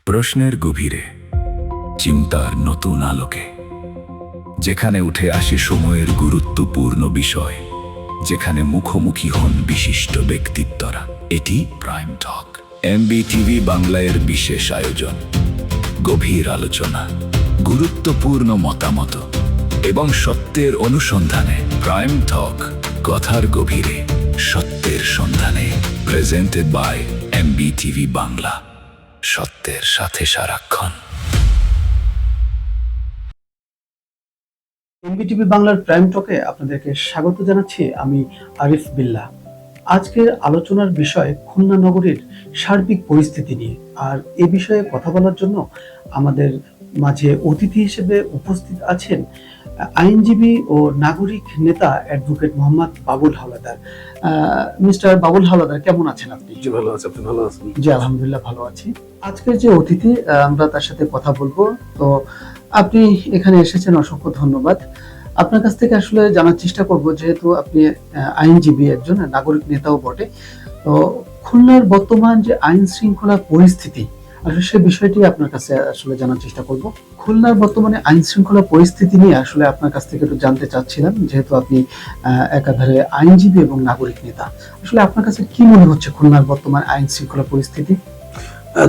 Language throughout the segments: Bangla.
প্রশ্নের গভীরে, চিন্তার নতুন আলোকে, যেখানে উঠে আসে সময়ের গুরুত্বপূর্ণ বিষয়, যেখানে মুখোমুখি হন বিশিষ্ট ব্যক্তিত্বরা। এটি প্রাইম টক, এমবিটিভি বাংলার বিশেষ আয়োজন। গভীর আলোচনা, গুরুত্বপূর্ণ মতামত এবং সত্যের অনুসন্ধানে প্রাইম টক, কথার গভীরে সত্যের সন্ধানে। প্রেজেন্টেড বাই এমবিটিভি বাংলা, সত্যের সাথে সারাক্ষণ। এমবিটিভি বাংলার প্রাইম টকে আপনাদেরকে স্বাগত জানাচ্ছি। আমি আরিফ বিল্লাহ। আজকের আলোচনার বিষয় খুলনা নগরীর সার্বিক পরিস্থিতি নিয়ে। আর এ বিষয়ে কথা বলার জন্য আমাদের মাঝে অতিথি হিসেবে উপস্থিত আছেন আইনজীবী ও নাগরিক নেতা অ্যাডভোকেট মোহাম্মদ বাবুল হাওলাদার। মিস্টার বাবুল হাওলাদার, কেমন আছেন আপনি? জি, ভালো আছি। আপনি ভালো আছেন? জি, আলহামদুলিল্লাহ ভালো আছি। আজকের যে অতিথি, আমরা তার সাথে কথা বলবো। তো আপনি এখানে এসেছেন, অসংখ্য ধন্যবাদ। আপনার কাছ থেকে আসলে জানার চেষ্টা করব, যেহেতু আপনি আইনজীবী, একজন নাগরিক নেতাও বটে, তো খুলনার বর্তমান যে আইন শৃঙ্খলা পরিস্থিতি, আসলে সে বিষয়টি আপনার কাছে আসলে জানার চেষ্টা করব। খুলনার বর্তমানে আইন শৃঙ্খলা পরিস্থিতি নিয়ে আসলে আপনার কাছ থেকে একটু জানতে চাচ্ছিলাম, যেহেতু আপনি একাধারে আইনজীবী এবং নাগরিক নেতা। আসলে আপনার কাছে কি মনে হচ্ছে খুলনার বর্তমান আইন শৃঙ্খলা পরিস্থিতি?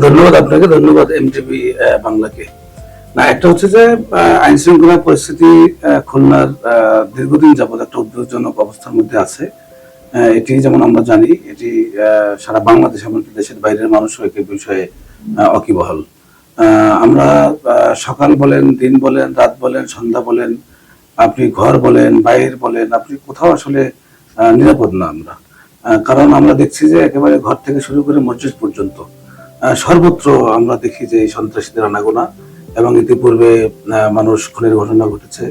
ধন্যবাদ আপনাকে, ধন্যবাদ এমটিভি বাংলাকে। না, একটা হচ্ছে যে আইন শৃঙ্খলা পরিস্থিতি খুলনার দীর্ঘদিন যাবত একটা উদ্বেগজনক অবস্থার মধ্যে আছে। এটি যেমন আমরা জানি, এটি সারা বাংলাদেশ এমনকি দেশের বাইরের মানুষও এই বিষয়ে অকিবহাল। আমরা সকাল বলেন, দিন বলেন, রাত বলেন, সন্ধ্যা বলেন, আপনি ঘর বলেন, বাইর বলেন, আপনি কোথাও আসলে নিরাপদ না আমরা। কারণ আমরা দেখছি যে একেবারে ঘর থেকে শুরু করে মসজিদ পর্যন্ত সর্বত্র আমরা দেখি যে এই সন্ত্রাসীদের আনাগোনা, এবং ইতিপূর্বে মানুষ খুনের ঘটনা ঘটেছে,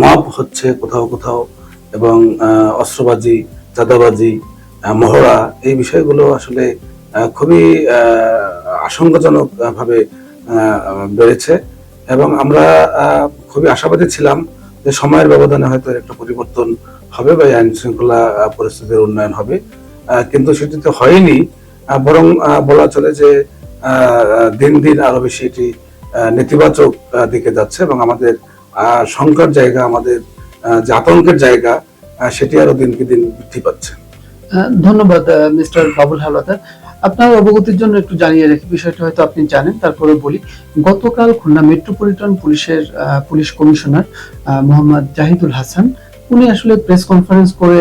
মব হচ্ছে কোথাও কোথাও, এবং অস্ত্রবাজি, চাঁদাবাজি, মহড়া, এই বিষয়গুলো আসলে খুবই আশঙ্কাজনক ভাবে বেড়েছে। এবং আমরা খুবই আশাবাদী ছিলাম যে সময়ের ব্যবধানে হয়তো একটা পরিবর্তন হবে বা আইন শৃঙ্খলা পরিস্থিতির উন্নয়ন হবে, কিন্তু সেটি তো হয়নি। বরং বলা চলে যে দিন দিন আরো বেশি এটি নেতিবাচক দিকে যাচ্ছে, এবং আমাদের শঙ্কার জায়গা, আমাদের যে আতঙ্কের জায়গা, সেটি আরো দিনকে দিন বৃদ্ধি পাচ্ছে। ধন্যবাদ মিস্টার বাবুল হাওলাদার। আপনার অবগতির জন্য একটু জানিয়ে রাখি, বিষয়টা হয়তো আপনি জানেন, তারপরে বলি। গতকাল খুলনা মেট্রোপলিটন পুলিশের পুলিশ কমিশনার মোহাম্মদ জাহিদুল হাসান, উনি আসলে প্রেস কনফারেন্স করে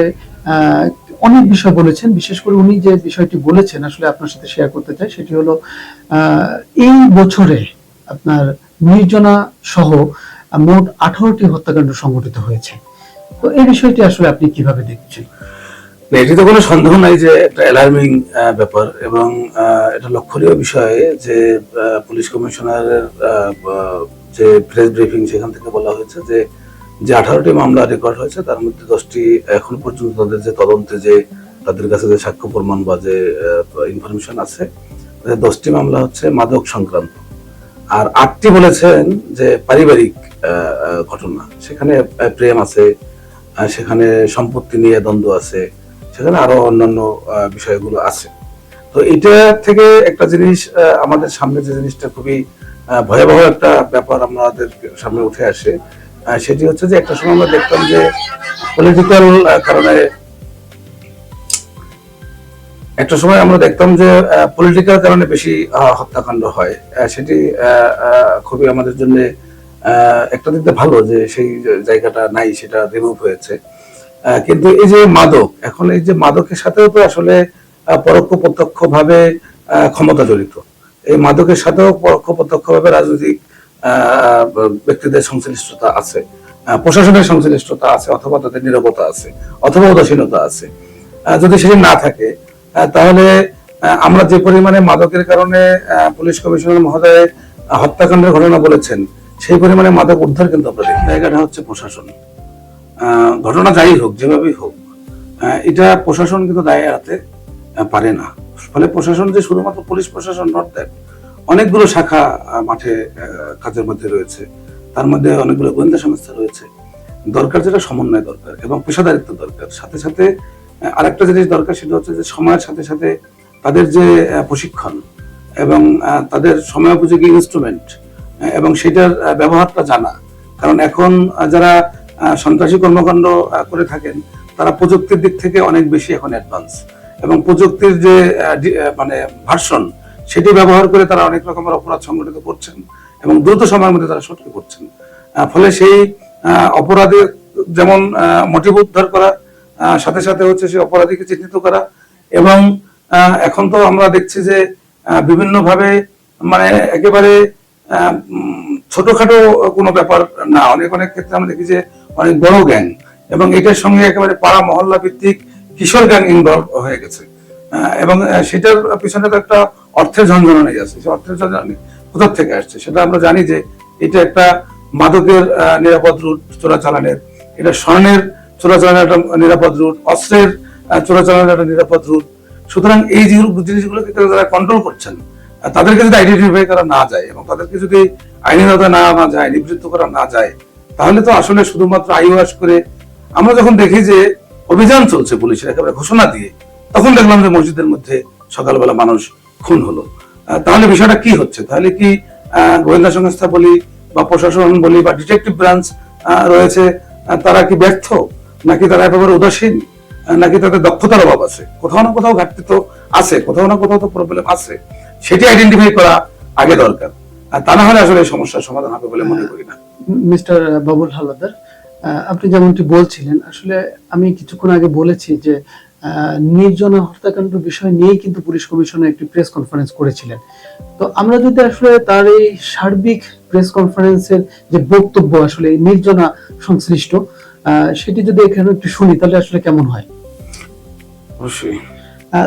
অনেক বিষয় বলেছেন। বিশেষ করে উনি যে বিষয়টি বলেছেন আসলে আপনার সাথে শেয়ার করতে চাই, সেটি হলো এই বছরে আপনার নির্জনা সহ মোট 18টি হত্যাকাণ্ড সংঘটিত হয়েছে। তো এই বিষয়টি আসলে আপনি কিভাবে দেখছেন? এটি তো কোনো সন্দেহ নাই যে একটা অ্যালার্মিং ব্যাপার, এবং এটা লক্ষণীয় বিষয় যে পুলিশ কমিশনারের যে প্রেস ব্রিফিং, সেখান থেকে বলা হয়েছে যে 18টি মামলা রেকর্ড হয়েছে, তার মধ্যে 10টি এখন পর্যন্ত তাদের যে তদন্তে, যে তাদের কাছে যে সাক্ষ্য প্রমাণ বা যে ইনফরমেশন আছে, 10টি মামলা হচ্ছে মাদক সংক্রান্ত, আর 8টি বলেছেন যে পারিবারিক ঘটনা। সেখানে প্রেম আছে, সেখানে সম্পত্তি নিয়ে দ্বন্দ্ব আছে, সেখানে আরো অন্যান্য বিষয়গুলো আছে। তো এটা থেকে একটা জিনিস আমাদের সামনে, যে জিনিসটা খুবই ভয়াবহ একটা ব্যাপার আমাদের সামনে উঠে আসে, সেটি হচ্ছে যে একটা সময় আমরা দেখতাম যে পলিটিক্যাল কারণে, একটা সময় আমরা দেখতাম যে পলিটিক্যাল কারণে বেশি হত্যাকাণ্ড হয়। সেটি খুবই আমাদের জন্য একটা দিক দিয়ে ভালো যে সেই জায়গাটা নাই, সেটা রিমুভ হয়েছে। কিন্তু এই যে মাদক, এখন এই যে মাদকের সাথেও তো আসলে পরোক্ষ প্রত্যক্ষ ভাবে ক্ষমতা জড়িত। এই মাদকের সাথেও পরোক্ষ প্রত্যক্ষ ভাবে রাজনৈতিক ব্যক্তিদের সংশ্লিষ্টতা আছে, প্রশাসনের সংশ্লিষ্টতা আছে, অথবা তাদের নীরবতা আছে, অথবা উদাসীনতা আছে। যদি সেটি না থাকে, তাহলে আমরা যে পরিমাণে মাদকের কারণে পুলিশ কমিশনার মহোদয় হত্যাকাণ্ডের ঘটনা বলেছেন, সেই পরিমাণে মাদক উদ্ধার কিন্তু আমরা দেখি। জায়গাটা হচ্ছে প্রশাসন। ঘটনা যাই হোক, যেভাবেই হোক, এটা প্রশাসন কিন্তু দায় এড়াতে পারে না। ফলে প্রশাসন যে শুধুমাত্র পুলিশ প্রশাসন নট দ্যাট, অনেকগুলো শাখা মাঠে কাজের মধ্যে রয়েছে, তার মধ্যে অনেকগুলো গোয়েন্দা সংস্থা রয়েছে। দরকার যেটা সমন্বয় দরকার এবং পেশাদারিত্ব দরকার। সাথে সাথে আরেকটা জিনিস দরকার, সেটা হচ্ছে যে সময়ের সাথে সাথে তাদের যে প্রশিক্ষণ, এবং তাদের সময়োপযোগী ইনস্ট্রুমেন্ট এবং সেটার ব্যবহারটা জানা। কারণ এখন যারা সন্ত্রাসী কর্মকাণ্ড করে থাকেন তারা প্রযুক্তির দিক থেকে অনেক বেশি এখন অ্যাডভান্স, এবং প্রযুক্তির যে মানে ভার্সন সেটি ব্যবহার করে তারা অনেক রকমের অপরাধ সংগঠিত করছেন এবং দ্রুত সময়ের মধ্যে তারা সটকে করছেন। ফলে সেই অপরাধী যেমন মোটিভ উদ্ধার করা, সাথে সাথে হচ্ছে সেই অপরাধীকে চিহ্নিত করা, এবং এখন তো আমরা দেখছি যে বিভিন্নভাবে মানে একেবারে ছোটখাটো কোনো ব্যাপার না, অনেক অনেক ক্ষেত্রে আমরা দেখি যে অনেক বড় গ্যাং, এবং এটার সঙ্গে একেবারে পাড়া মহল্লা ভিত্তিক কিশোর গ্যাং ইনভলভ হয়ে গেছে। এবং সেটার পিছনে তো একটা অর্থের ঝঞ্ঝনানি আছে। সেই অর্থের ঝঞ্ঝনানি কোথা থেকে আসছে সেটা আমরা জানি যে এটা একটা মাদকের নিরাপদ রুট চোরাচালানের, এটা স্বর্ণের চোরাচালানের একটা নিরাপদ রুট, অস্ত্রের চোরাচালানের একটা নিরাপদ রুট। সুতরাং এই জিনিসগুলোকে যারা কন্ট্রোল করছেন তাদেরকে যদি আইডেন্টিফাই করা না যায় এবং তাদেরকে যদি আইনের আওতায় না আনা যায়, নিবৃত্ত করা না যায়, তাহলে তো আসলে শুধুমাত্র আইওয়াস করে আমরা যখন দেখি যে অভিযান চলছে পুলিশের একেবারে ঘোষণা দিয়ে, তখন দেখলাম যে মসজিদের মধ্যে সকালবেলা মানুষ খুন হলো। তাহলে বিষয়টা কি হচ্ছে? তাহলে কি গোয়েন্দা সংস্থা বলি বা প্রশাসন বলি বা ডিটেকটিভ ব্রাঞ্চ রয়েছে, তারা কি ব্যর্থ, নাকি তারা একেবারে উদাসীন, নাকি তাদের দক্ষতার অভাব আছে? কোথাও না কোথাও ঘাটতি তো আছে, কোথাও না কোথাও তো প্রবলেম আছে, সেটি আইডেন্টিফাই করা আগে দরকার। তা না হলে আসলে এই সমস্যার সমাধান হবে বলে মনে করি না। মিস্টার বাবুল হাওলাদার, আপনি যেমনটি বলছিলেন, আসলে আমি কিছুক্ষণ আগে বলেছি যে নির্জনা হত্যাকাণ্ড বিষয় নিয়েই কিন্তু পুলিশ কমিশনার একটি প্রেস কনফারেন্স করেছিলেন। তো আমরা যদি আসলে তার এই সার্বিক প্রেস কনফারেন্সের যে বক্তব্য আসলে নির্জনা সংশ্লিষ্ট সেটি যদি এখানে একটু শুনি তাহলে আসলে কেমন হয়? অবশ্যই।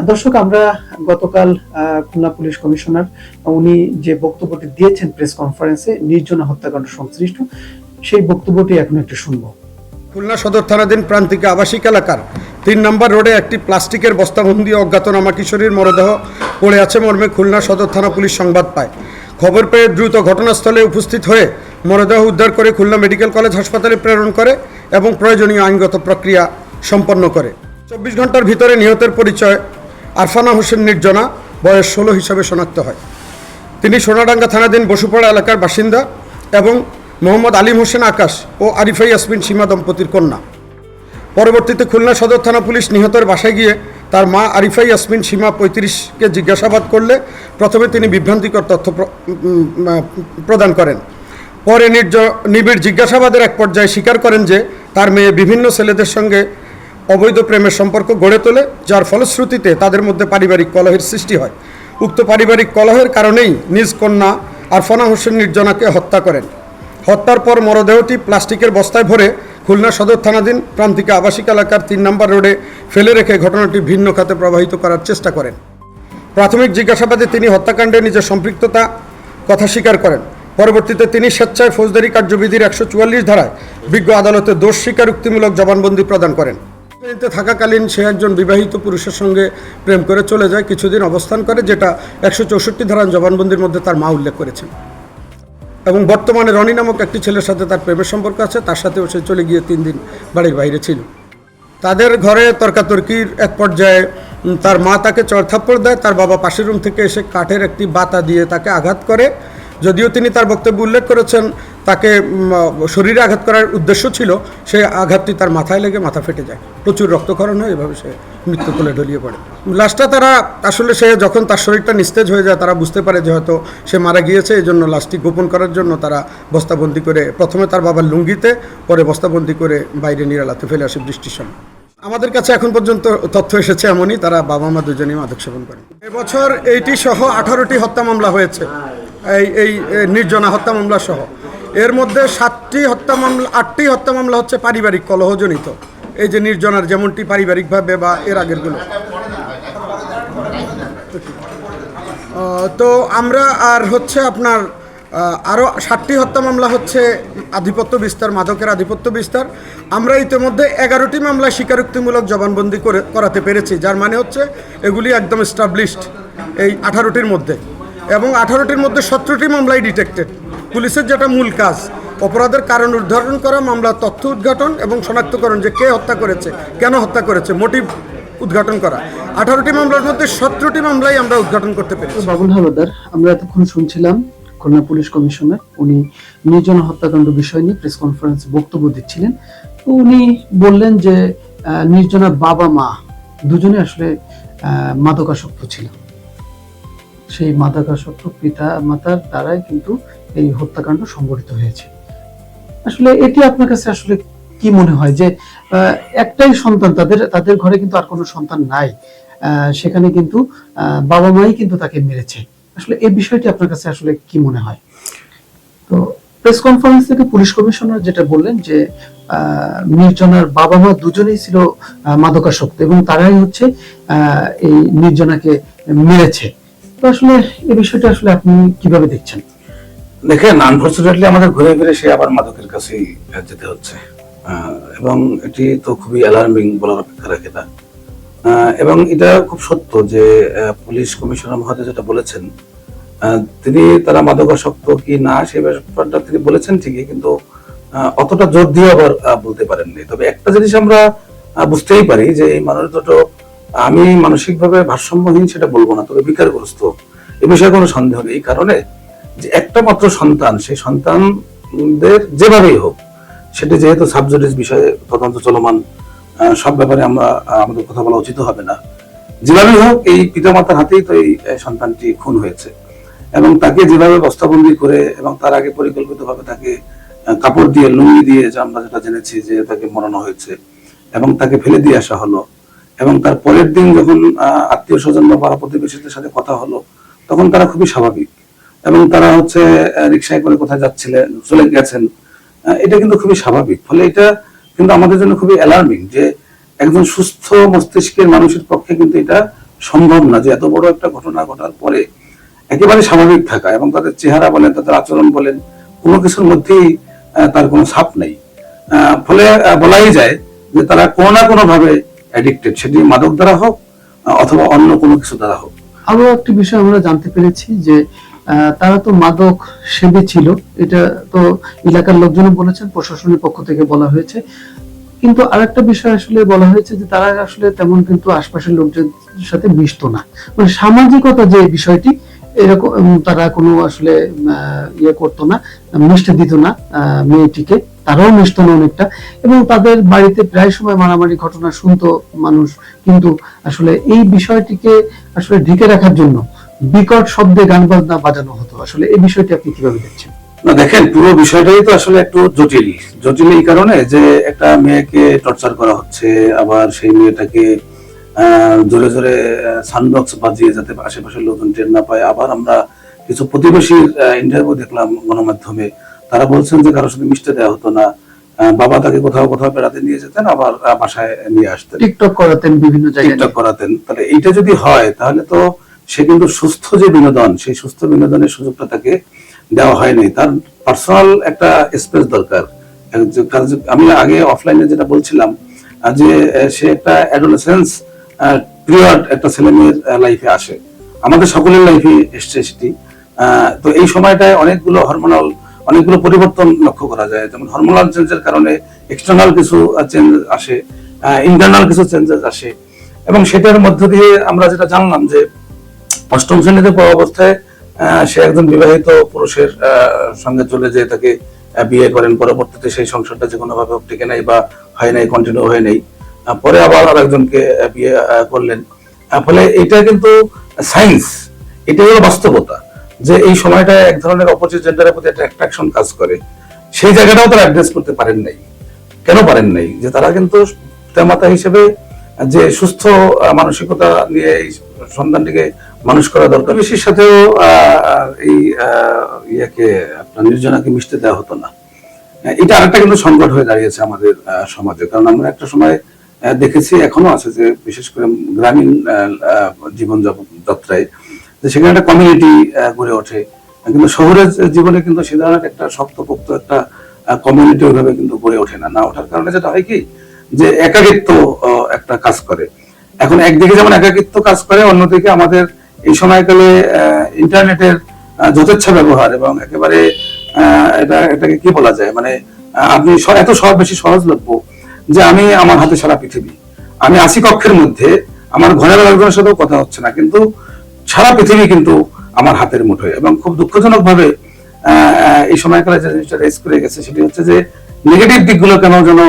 দর্শক, আমরা গতকাল খুলনা পুলিশ কমিশনার উনি যে বক্তব্যটি দিয়েছেন প্রেস কনফারেন্সে নির্জনা হত্যাকাণ্ড সংশ্লিষ্ট, সেই বক্তব্যটি এখন একটু শুনবো। খুলনা সদর থানাধীন প্রান্তিক আবাসিক এলাকার ৩ নম্বর রোডে একটি প্লাস্টিকের বস্তাবন্দি অজ্ঞাতনামা কিশোরীর মরদেহ পড়ে আছে মর্মে খুলনা সদর থানা পুলিশ সংবাদ পায়। খবর পেয়ে দ্রুত ঘটনাস্থলে উপস্থিত হয়ে মরদেহ উদ্ধার করে খুলনা মেডিকেল কলেজ হাসপাতালে প্রেরণ করে এবং প্রয়োজনীয় আইনগত প্রক্রিয়া সম্পন্ন করে। ২৪ ঘন্টার ভিতরে নিহতের পরিচয় আরফানা হোসেন নির্জনা, বয়স ১৬ হিসাবে শনাক্ত হয়। তিনি সোনাডাঙ্গা থানাধীন বসুপাড়া এলাকার বাসিন্দা এবং মোহাম্মদ আলিম হোসেন আকাশ ও আরিফা ইয়াসমিন সীমা দম্পতির কন্যা। পরবর্তীতে খুলনা সদর থানা পুলিশ নিহতের বাসায় গিয়ে তার মা আরিফা ইয়াসমিন সীমা ৩৫কে জিজ্ঞাসাবাদ করলে প্রথমে তিনি বিভ্রান্তিকর তথ্য প্রদান করেন। পরে নিবিড় জিজ্ঞাসাবাদের এক পর্যায়ে স্বীকার করেন যে তার মেয়ে বিভিন্ন ছেলেদের সঙ্গে অবৈধ প্রেমের সম্পর্ক গড়ে তোলে, যার ফলশ্রুতিতে তাদের মধ্যে পারিবারিক কলহের সৃষ্টি হয়। উক্ত পারিবারিক কলহের কারণেই নিজ কন্যা আরফানা হোসেন নির্জনাকে হত্যা করেন। হত্যার পর মরদেহটি প্লাস্টিকের বস্তায় ভরে খুলনা সদর থানাধীন প্রান্তিক আবাসিক এলাকার ৩ নম্বর রোডে ফেলে রেখে ঘটনাটি ভিন্ন খাতে প্রবাহিত করার চেষ্টা করেন। প্রাথমিক জিজ্ঞাসাবাদে তিনি হত্যাকাণ্ডে নিজের সম্পৃক্ততা কথা স্বীকার করেন। পরবর্তীতে তিনি স্বেচ্ছায় ফৌজদারি কার্যবিধির ১৪৪ ধারায় বিজ্ঞ আদালতে দোষ স্বীকারোক্তিমূলক জবানবন্দি প্রদান করেন। থাকাকালীন সে একজন বিবাহিত পুরুষের সঙ্গে প্রেম করে চলে যায়, কিছুদিন অবস্থান করে, যেটা ১৬৪ ধারার জবানবন্দির মধ্যে তার মা উল্লেখ করেছেন। এবং বর্তমানে রনি নামক একটি ছেলের সাথে তার প্রেমের সম্পর্ক আছে, তার সাথেও সে চলে গিয়ে ৩ দিন বাড়ির বাইরে ছিল। তাদের ঘরে তর্কাতর্কির এক পর্যায়ে তার মা তাকে চড়থাপ্পড় দেয়। তার বাবা পাশের রুম থেকে এসে কাঠের একটি বাতা দিয়ে তাকে আঘাত করে। যদিও তিনি তার বক্তব্যে উল্লেখ করেছেন তাকে শরীরে আঘাত করার উদ্দেশ্য ছিল, সেই আঘাতটি তার মাথায় লেগে মাথা ফেটে যায়, প্রচুর রক্তক্ষরণ হয়, এভাবে সে মৃত্যু কোলে ঢলিয়ে পড়ে। লাশটা তারা আসলে সে যখন তার শরীরটা নিস্তেজ হয়ে যায় তারা বুঝতে পারে যে হয়তো সে মারা গিয়েছে, এই জন্য লাশটি গোপন করার জন্য তারা বস্তাবন্দি করে, প্রথমে তার বাবার লুঙ্গিতে, পরে বস্তাবন্দি করে বাইরে নিরালাতে ফেলে আসে বৃষ্টির সময়। আমাদের কাছে এখন পর্যন্ত তথ্য এসেছে এমনই, তারা বাবা মা দুজনেই মাদক সেবন করেন। এবছর এইটি সহ 18টি হত্যা মামলা হয়েছে, এই নির্জনা হত্যা মামলা সহ। এর মধ্যে 8টি হত্যা মামলা হচ্ছে পারিবারিক কলহজনিত, এই যে নির্জনার যেমনটি পারিবারিকভাবে বা এর আগেরগুলো। তো আমরা আর হচ্ছে আপনার আরও 7টি হত্যা মামলা হচ্ছে আধিপত্য বিস্তার, মাদকের আধিপত্য বিস্তার। আমরা ইতিমধ্যে 11টি মামলায় স্বীকারোক্তিমূলক জবানবন্দি করাতে পেরেছি, যার মানে হচ্ছে এগুলি একদম এস্টাবলিশড এই 18টির মধ্যে, এবং 18টির মধ্যে 17টি মামলায় ডিটেক্টেড। পুলিশের যেটা মূল কাজ, অপরাধের কারণ নির্ধারণ করা, মামলার তথ্য উদ্ঘাটন এবং শনাক্তকরণ, যে কে হত্যা করেছে, কেন হত্যা করেছে, মোটিভ উদ্ঘাটন করা। 18টি মামলার মধ্যে 17টি মামলাই আমরা উদ্ঘাটন করতে পেরেছি। বাবুল হাওলাদার, আমরা এতক্ষণ শুনছিলাম খুলনা পুলিশ কমিশনার, উনি নির্জনা হত্যাকাণ্ড বিষয় নিয়ে প্রেস কনফারেন্সে বক্তব্য দিচ্ছিলেন। তো উনি বললেন যে নির্জনার বাবা মা দুজনে আসলে মাদকাসক্ত ছিল, সেই মাদকাসক্ত পিতা মাতার দ্বারাই কিন্তু এই হত্যাকাণ্ড সংঘটিত হয়েছে। আসলে এটি আপনার কাছে আসলে কি মনে হয় যে একটাই সন্তান, তাদের ঘরে কিন্তু আর কোনো সন্তান নাই, সেখানে কিন্তু বাবা মাই কিন্তু তাকে মেরেছে, আসলে এই বিষয়টি আপনার কাছে আসলে কি মনে হয়? তো প্রেস কনফারেন্স থেকে পুলিশ কমিশনার যেটা বললেন যে নির্জনার বাবা মা দুজনেই ছিল মাদকাসক্ত এবং তারাই হচ্ছে এই নির্জনাকে মেরেছে। তো আসলে এই বিষয়টা আসলে আপনি কিভাবে দেখছেন? দেখেন, আনফরচুনেটলি আমাদের ঘুরে ফিরে সে আবার মাদকের কাছেই যেতে হচ্ছে, এবং এটি তো খুবই অ্যালার্মিং, বলার অপেক্ষা রাখে না। এবং এটা খুব সত্য যে পুলিশ কমিশনার মহোদয় যেটা বলেছেন, তিনি তারা মাদকাসক্ত কি না সেই ব্যাপারটা তিনি বলেছেন ঠিকই, কিন্তু অতটা জোর দিয়ে আবার বলতে পারেননি। তবে একটা জিনিস আমরা বুঝতেই পারি যে এই মানুষ দুটো, আমি মানসিকভাবে ভারসাম্যহীন সেটা বলবো না, তবে বিকারগ্রস্ত, এ বিষয়ে কোনো সন্দেহ নেই। এই কারণে যে একটা মাত্র সন্তান, সেই সন্তানদের যেভাবেই হোক, সেটি যেহেতু সাবজুডিস বিষয়ে তদন্ত চলমান, সব ব্যাপারে আমাদের কথা বলা উচিত হবে না, যেভাবেই হোক এই পিতামাতার হাতেই তো এই সন্তানটি খুন হয়েছে, এবং তাকে যেভাবে বস্তাবন্দি করে এবং তার আগে পরিকল্পিতভাবে তাকে কাপড় দিয়ে, লুঙ্গি দিয়ে, যে আমরা যেটা জেনেছি যে তাকে মরানো হয়েছে, এবং তাকে ফেলে দিয়ে আসা হলো, এবং তার পরের দিন যখন আত্মীয় স্বজন বা পাড়া প্রতিবেশীদের সাথে কথা হলো, তখন তারা খুবই স্বাভাবিক, এবং তারা হচ্ছে রিক্সায় করে কোথায় যাচ্ছিলেন, চলে গেছেন, এটা কিন্তু খুবই স্বাভাবিক। ফলে এটা কিন্তু আমাদের জন্য খুবই অ্যালার্মিং যে একজন সুস্থ মস্তিষ্কের মানুষের পক্ষে কিন্তু এটা সম্ভব না যে এত বড় একটা ঘটনা ঘটার পরে একেবারে স্বাভাবিক থাকা, এবং তাদের চেহারা বলেন, তাদের আচরণ বলেন, কোনো কিছুর মধ্যেই তার কোনো ছাপ নেই। ফলে বলাই যায় যে তারা কোনো না কোনো ভাবে অ্যাডিক্টেড, সেটি মাদক দ্বারা হোক অথবা অন্য কোনো কিছু দ্বারা হোক। আরো একটি বিষয় আমরা জানতে পেরেছি যে তারা তো মাদক সেবী ছিল, এটা তো এলাকার লোকজন বলেছেন, প্রশাসনের পক্ষ থেকে বলা হয়েছে। কিন্তু আরেকটা বিষয় আসলে বলা হয়েছে যে তারা আসলে তেমন কিন্তু আশপাশের লোকজনের সাথে মিশতো না, মানে সামাজিকতা যে বিষয়টি, এরকম তারা কোনো আসলে ইয়ে করতো না, মিশতে দিত না মেয়েটিকে, তারাও মিশতো না অনেকটা, এবং তাদের বাড়িতে প্রায় সময় মারামারি ঘটনা শুনতো মানুষ। কিন্তু আসলে এই বিষয়টিকে আসলে ঢেকে রাখার জন্য বিকট শব্দে গান বাজনা বাজানো হতো। আসলে এই বিষয়টি আপনি কিভাবে দেখছেন? না দেখেন, পুরো বিষয়টাই তো আসলে একটু জটিল এই কারণে যে একটা মেয়েকে টর্চার করা হচ্ছে, আবার সেই মেয়েটাকে জোরে জোরে সাউন্ডবক্স বাজিয়ে যাতে আশেপাশের লোকজন টের না পায়। আবার আমরা কিছু প্রতিবেশীর ইন্টারভিউ দেখলাম গণমাধ্যমে, তারা বলছেন যে কারোর সাথে মিশতে দেওয়া হতো না, বাবা তাকে কোথাও কোথাও বেড়াতে নিয়ে যেতেন, আবার বাসায় নিয়ে আসতেন, টিকটক করাতেন, বিভিন্ন জায়গায় টিকটক করাতেন। তাহলে এইটা যদি হয় তাহলে তো সে কিন্তু সুস্থ যে বিনোদন, সেই সুস্থ বিনোদনের সুযোগটা তাকে দেওয়া হয়নি। তার পার্সোনাল একটা স্পেস দরকার। আমি আগে অফলাইনে যেটা বলছিলাম যে সে একটা অ্যাডোলেসেন্স পিরিয়ড একটা ছেলে মেয়ের লাইফে আসে, আমাদের সকলের লাইফে এসছে সেটি। তো এই সময়টায় অনেকগুলো পরিবর্তন লক্ষ্য করা যায়, যেমন হরমোনাল চেঞ্জের কারণে এক্সটার্নাল কিছু চেঞ্জ আসে, ইন্টারনাল কিছু চেঞ্জেস আসে, এবং সেটার মধ্য দিয়ে আমরা যেটা জানলাম যে 8ম শ্রেণীতে পড়া অবস্থায় সে একজন বিবাহিত পুরুষের সঙ্গে চলে যেয়ে তাকে বিয়ে করেন। পরবর্তীতে সেই সংসারটা যে কোনো ভাবে টিকে নাই বা হয় নাই, কন্টিনিউ হয় নাই, পরে আবার আরেকজনকে বিয়ে করলেন। ফলে এটা কিন্তু সায়েন্স, এটাই হলো বাস্তবতা, যে এই সময়টা এক ধরনের অপোজিট জেন্ডারের প্রতি একটা অ্যাট্রাকশন কাজ করে। সেই জায়গাটাও তারা অ্যাড্রেস করতে পারেন নাই। কেন পারেন নাই? যে তারা কিন্তু পিতামাতা হিসেবে যে সুস্থ মানসিকতা নিয়ে এই সন্তানটিকে মানুষ করা দরকার, বেশির সাথেও এই ইয়াকে আপনার নির্জনাকে মিশতে দেওয়া হতো না। এটা আরেকটা কিন্তু সংকট হয়ে দাঁড়িয়েছে আমাদের সমাজে, কারণ আমরা একটা সময় দেখেছি, এখনো আছে, যে বিশেষ করে গ্রামীণ জীবন যাত্রায় যে সেখানে একটা কমিউনিটি গড়ে ওঠে, কিন্তু শহরের জীবনে কিন্তু সে ধরনের একটা শক্তপোক্ত একটা কমিউনিটি ওইভাবে কিন্তু গড়ে ওঠে না। ওঠার কারণে যেটা হয় কি, যে একাকিত্ব একটা কাজ করে। এখন একদিকে যেমন একাকিত্ব কাজ করে, অন্যদিকে আমাদের এই সময়কালে ইন্টারনেটের যথেচ্ছা ব্যবহার, এবং একেবারে এটাকে কি বলা যায়, মানে আপনি এত বেশি সহজলভ্য যে আমি আমার হাতে সারা পৃথিবী, আমি আছি কক্ষের মধ্যে, আমার ঘরের আরেকজনের সাথেও কথা হচ্ছে না, কিন্তু সারা পৃথিবী কিন্তু আমার হাতের মুঠোয়। এবং খুব দুঃখজনক ভাবে এই সময়কালে যে জিনিসটা রেস করে গেছে সেটি হচ্ছে যে নেগেটিভ দিকগুলো কেন যেন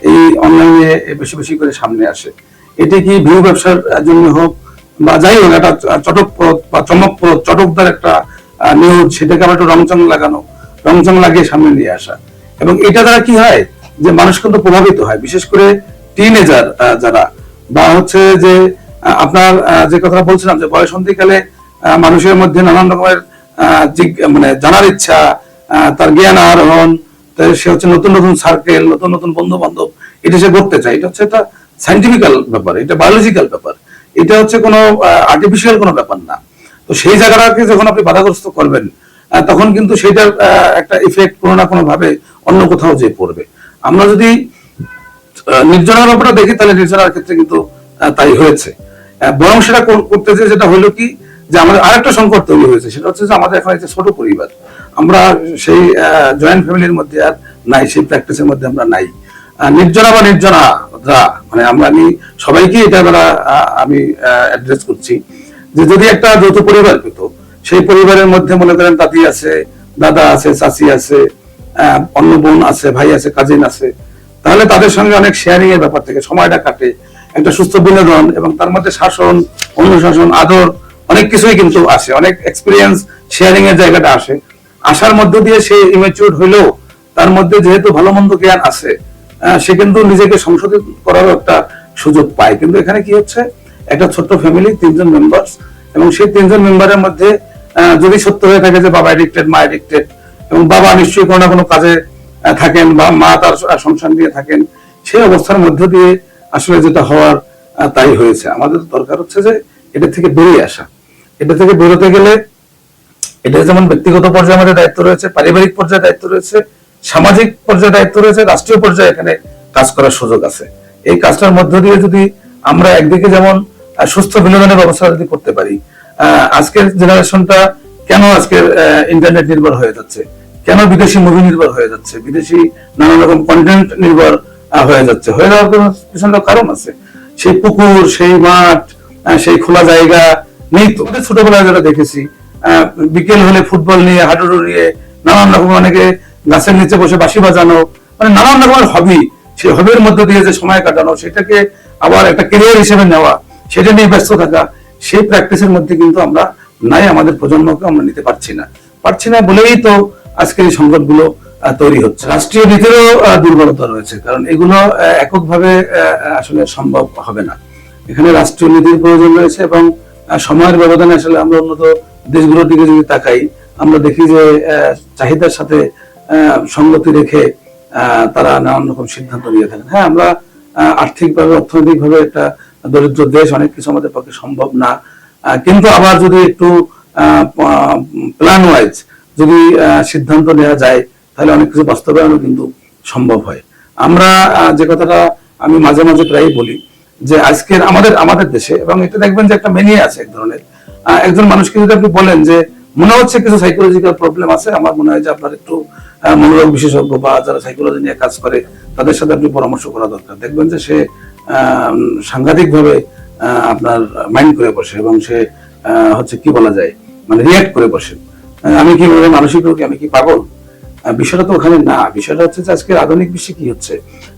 এই অনলাইনে বেশি বেশি করে সামনে আসে। এটি কি ভিউ ব্যবসার জন্য হোক বা যাই হোক, একটা চটকপ্রদ বা চমকপ্রদ চটকদার একটা নিউজ, সেটাকে আবার একটু রংচং লাগানো, রংচং লাগিয়ে সামনে নিয়ে আসা। এবং এটা দ্বারা কি হয় যে মানুষ কিন্তু প্রভাবিত হয়, বিশেষ করে টিনেজার যারা, বা হচ্ছে যে আপনার যে কথা বলছিলাম যে বয়সন্ধিকালে মানুষের মধ্যে নানান রকমের মানে জানার ইচ্ছা, তার জ্ঞান আহরণ, সে হচ্ছে নতুন নতুন সার্কেল, নতুন নতুন বন্ধু বান্ধব, এটা সে করতে চায়। এটা হচ্ছে একটা সাইন্টিফিক্যাল ব্যাপার, এটা বায়োলজিক্যাল ব্যাপার, এটা হচ্ছে কোনো আর্টিফিশিয়াল কোনো ব্যাপার না। তো সেই জায়গাটাকে যখন আপনি বাধাগ্রস্ত করবেন, তখন কিন্তু সেটার একটা ইফেক্ট কোনো না কোনো ভাবে অন্য কোথাও যেয়ে পড়বে। আমরা যদি নির্জনার ব্যাপারটা দেখি, তাহলে নির্জনার ক্ষেত্রে কিন্তু তাই হয়েছে। বরং সেটা করতে যেটা হলো কি, যে আমাদের আরেকটা সংকট তৈরি হয়েছে, সেটা হচ্ছে যে আমাদের এখন একটা ছোট পরিবার, আমরা সেই জয়েন্ট ফ্যামিলির মধ্যে আর নাই, সেই প্র্যাকটিসের মধ্যে আমরা নাই। নির্জনা বা নির্জনারা, মানে আমি সবাইকে এটা দ্বারা আমি অ্যাড্রেস করছি, যে যদি একটা যৌথ পরিবার পেত, সেই পরিবারের মধ্যে মনে করেন দাদি আছে, দাদা আছে, চাচি আছে, অন্য বোন আছে, ভাই আছে, কাজিন আছে, তাহলে তাদের সঙ্গে অনেক শেয়ারিং এর ব্যাপার থেকে সময়টা কাটে, একটা সুস্থ বিনোদন, এবং তার মধ্যে শাসন, অনুশাসন, আদর, অনেক কিছুই কিন্তু আসে, অনেক এক্সপিরিয়েন্স শেয়ারিং এর জায়গাটা আসে। আসার মধ্য দিয়ে সে ইমেচিউর হইলেও তার মধ্যে যেহেতু ভালো মন্দ জ্ঞান আছে, সে কিন্তু নিজেকে সংশোধন করার একটা সুযোগ পায়। কিন্তু এখানে কি হচ্ছে, একটা ছোট্ট ফ্যামিলি, 3 জন মেম্বার, এবং সেই 3 জন মেম্বারের মধ্যে যদি সত্য হয়ে থাকে যে বাবা এডিক্টেড, মা এডিক্টেড, এবং বাবা নিশ্চয়ই কোনো না কোনো কাজে থাকেন, বা মা তার সংসার নিয়ে থাকেন, সেই অবস্থার মধ্য দিয়ে আসলে যেটা হওয়ার তাই হয়েছে। আমাদের দরকার হচ্ছে যে এটা থেকে বেরিয়ে আসা। এটা থেকে বেরোতে গেলে এটা যেমন ব্যক্তিগত পর্যায়ে আমাদের দায়িত্ব রয়েছে, পারিবারিক পর্যায়ে দায়িত্ব রয়েছে, সামাজিক পর্যায়ে দায়িত্ব রয়েছে, রাষ্ট্রীয় পর্যায়ে এখানে কাজ করার সুযোগ আছে। এই কাজটার মধ্য দিয়ে যদি আমরা একদিকে যেমন সুস্থ বিনোদনের ব্যবস্থা যদি করতে পারি, আজকের জেনারেশনটা কেন আজকের ইন্টারনেট নির্ভর হয়ে যাচ্ছে, কেন বিদেশি মুভি নির্ভর হয়ে যাচ্ছে, বিদেশি নানা রকম কন্টেন্ট নির্ভর হয়ে যাচ্ছে, হয়ে যাওয়ার পিছনে কারণ আছে। সেই পুকুর, সেই মাঠ, সেই খোলা জায়গা নেই তো। ছোটবেলায় যেটা দেখেছি, বিকেল হলে ফুটবল নিয়ে, হাডুডু নিয়ে, নানান রকম, অনেকে গাছের নিচে বসে বাঁশি বাজানো, মানে নানান রকমের হবি, সেই হবির মধ্যে দিয়ে যে সময় কাটানো, সেটাকে আবার একটা ক্যারিয়ার হিসেবে নেওয়া, সেটা নিয়ে ব্যস্ত থাকা, সেই প্র্যাকটিসের মধ্যে কিন্তু আমরা নাই, আমাদের প্রজন্মকে আমরা নিতে পারছি না বলেই তো আজকের এই সংকটগুলো তৈরি হচ্ছে। রাষ্ট্রীয় নীতিরও দুর্বলতা রয়েছে, কারণ এগুলো এককভাবে আসলে সম্ভব হবে না। এখানে রাষ্ট্রীয় নীতির প্রয়োজন রয়েছে, এবং সময়ের ব্যবধানে আসলে আমরা উন্নত দেশগুলোর দিকে যদি তাকাই, আমরা দেখি যে চাহিদার সাথে সঙ্গতি রেখে তারা নানান রকম সিদ্ধান্ত নিয়ে থাকেন। হ্যাঁ, আমরা আর্থিকভাবে, অর্থনৈতিকভাবে একটা দরিদ্র দেশ, অনেক কিছু আমাদের পক্ষে সম্ভব না, কিন্তু আবার যদি একটু প্ল্যান ওয়াইজ যদি সিদ্ধান্ত নেওয়া যায়, তাহলে অনেক কিছু বাস্তবায়নও কিন্তু সম্ভব হয়। আমরা যে কথাটা আমি মাঝে মাঝে প্রায় বলি, যে আজকের আমাদের দেশে, এবং এটা দেখবেন যে একটা মেনিয়া আছে এক ধরনের, একজন মানুষকে যদি আপনি বলেন যে মনে হচ্ছে কিছু সাইকোলজিক্যাল প্রবলেম আছে, আমার মনে হয় যে আপনার একটু মনোরোগ বিশেষজ্ঞ বা যারা সাইকোলজি নিয়ে কাজ করে তাদের সাথে আপনি পরামর্শ করা দরকার। দেখবেন যে সে সাংঘাতিক ভাবে আপনার মাইন্ড করে বসে, এবং সে হচ্ছে কি বলা যায়, মানে রিয়াক্ট করে বসে, আমি কি মানসিক রোগী, আমি কি পাগল। বিষয়টা তো ওখানে না। বিষয়টা হচ্ছে যে আজকের আধুনিক বিশ্বে কি হচ্ছে,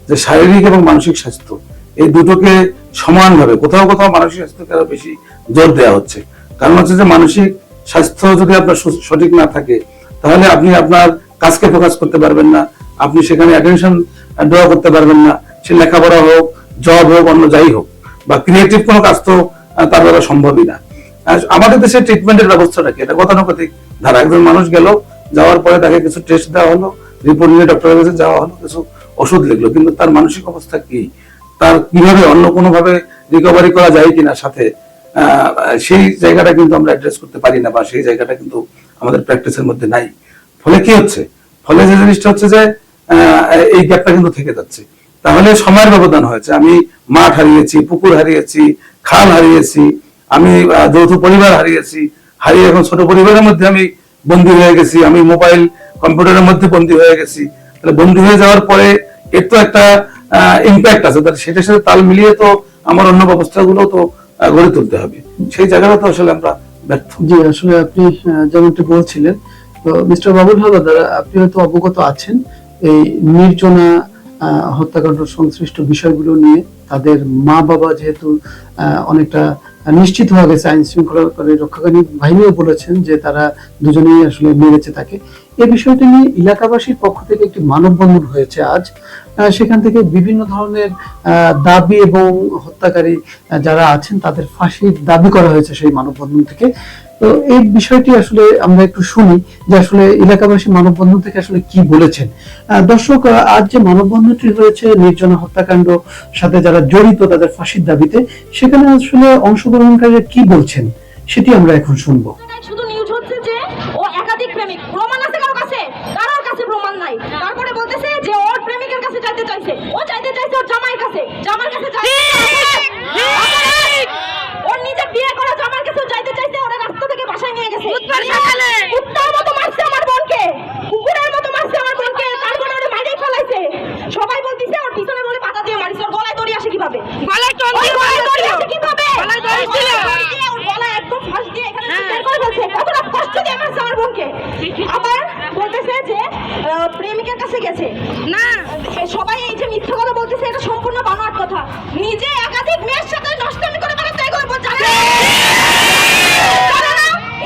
যে শারীরিক এবং মানসিক স্বাস্থ্য এই দুটোকে সমানভাবে, কোথাও কোথাও মানসিক স্বাস্থ্যকে আরো বেশি জোর দেওয়া হচ্ছে। কারণ হচ্ছে যে মানসিক স্বাস্থ্য যদি আপনার সঠিক না থাকে, তাহলে আপনি আপনার কাজকে ফোকাস করতে পারবেন না, আপনি সেখানে অ্যাটেনশন ড্র করতে পারবেন না, সে লেখাপড়া হোক, জব হোক, অন্য যাই হোক, বা ক্রিয়েটিভ কোনো কাজ তো তার দ্বারা সম্ভবই না। আমাদের দেশে ট্রিটমেন্টের ব্যবস্থাটা কি, এটা গতানুগতিক ধারা। একজন মানুষ গেল, যাওয়ার পরে তাকে কিছু টেস্ট দেওয়া হলো, রিপোর্ট নিয়ে ডক্টরের কাছে যাওয়া হলো, কিছু ওষুধ লিখলো, কিন্তু তার মানসিক অবস্থা কি, তার কিভাবে অন্য কোনো ভাবে রিকভারি করা যায় কিনা সাথে, সেই জায়গাটা কিন্তু আমরা অ্যাড্রেস করতে পারি না, বা সেই জায়গাটা কিন্তু আমাদের প্র্যাকটিসের মধ্যে নাই। ফলে কি হচ্ছে, ফলে যে জিনিসটা হচ্ছে যে এই গ্যাপটা কিন্তু থেকে যাচ্ছে। তাহলে সময়ের ব্যবধান হয়েছে, আমি মাঠ হারিয়েছি, পুকুর হারিয়েছি, খাল হারিয়েছি, আমি যৌথ পরিবার হারিয়েছি, হারিয়ে এখন ছোট পরিবারের মধ্যে আমি বন্দী হয়ে গেছি, আমি মোবাইল কম্পিউটারের মধ্যে বন্দী হয়ে গেছি। তাহলে বন্দী হয়ে যাওয়ার পরে এর তো একটা ইম্প্যাক্ট আছে, সেটার সাথে তাল মিলিয়ে তো আমার অন্য ব্যবস্থাগুলো তো গড়ে তুলতে হবে। সেই জায়গাটা তো আসলে আমরা ব্যর্থ। জি, আসলে আপনি যেমনটি বলছিলেন, তো মিস্টার বাবুল হাওলাদার, আপনি হয়তো অবগত আছেন এই নির্জনা হত্যাকাণ্ড সংশ্লিষ্ট বিষয়গুলো নিয়ে। তাদের মা বাবা যেহেতু অনেকটা নিশ্চিত হয়ে গেছে, আইন শৃঙ্খলা রক্ষাকারী বাহিনীও বলেছেন যে তারা দুজনেই আসলে মেরেছে তাকে। এই বিষয়টি নিয়ে এলাকাবাসীর পক্ষ থেকে একটি মানববন্ধন হয়েছে আজ। সেখান থেকে বিভিন্ন ধরনের দাবি এবং হত্যাকারী যারা আছেন তাদের ফাঁসির দাবি করা হয়েছে সেই মানববন্ধন থেকে। তো এই বিষয়টি আসলে আমরা একটু শুনি যে আসলে এলাকাবাসী মানববন্ধন থেকে আসলে কি বলেছেন। দর্শক, আজ যে মানববন্ধনটি হয়েছে নির্জনা হত্যাকাণ্ড সাথে যারা জড়িত তাদের ফাঁসির দাবিতে, সেখানে আসলে অংশগ্রহণকারীরা কি বলছেন সেটি আমরা এখন শুনবো। শুধু নিউজ হচ্ছে যে ও একাধিক প্রেমিক, প্রমাণ আছে কারোর কাছে? কারোর কাছে প্রমাণ নাই। তারপরে বলতেছে যে ওর প্রেমিকের কাছে যাইতে চাইছে, ও যাইতে চাইছে ওর জামাইয়ের কাছে, জামার কাছে ওর নিজের বিয়ে করা জামার কাছে যাইতে চাইছে, ওরা রাস্তা থেকে বাসায় নিয়ে গেছে। কুত্তার মতো মারছে আমার বোনকে, কুকুরের মতো মারছে আমার বোনকে, তারপরে ওরে মাইরেই ফেলাইছে। সবাই বলতিছে ওর পিছনে বলে পাতা দিয়ে মারিছে। ওর গলায় দড়ি আসে কিভাবে? গলায় দড়ি আসে কিভাবে? গলায় দড়ি ছিল, ওর গলায় একদম ফাঁস দিয়ে এখানে বের করে ফেলছে। কতটা কষ্ট দিয়ে মারছে আমার বোনকে। আবার বলতেছে যে প্রেমিকের কাছে গেছে। না, সবাই এই যে মিথ্যা কথা বলতেছে, এটা সম্পূর্ণ বানোয়াট কথা। নিজে একাধিক মেয়ের সাথে নষ্টামি করে বেড়াতে এগুলো জানে,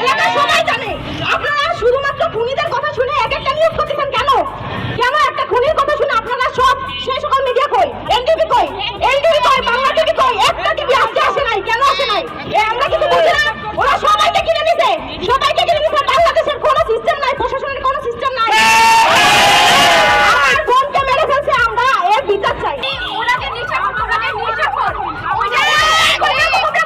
এলাকার সবাই জানে। আপনারা শুধুমাত্র খুনিদের কথা শুনে এক একটা নিউজ করতেছেন কেন? কেন একটা খুনির কথা শুনে আপনারা সব সেই সকল মিডিয়া কই, এনটিভি কই, এলটিভি কই, বাংলা টিভি কই, একটা টিভি আজকে আসে নাই? কেন আসে নাই? আমরা কিন্তু বুঝি না। ওরা সবাইকে কিনে নিছে, সবাইকে কিনে নিছে। বাংলাদেশের কোনো সিস্টেম নাই, প্রশাসনের কোনো সিস্টেম নাই। আমার বোনকে মেরে ফেলছে, আমরা এর বিচার চাই। ওনাকে নিশা কর, ওনাকে নিশা কর। ওইটা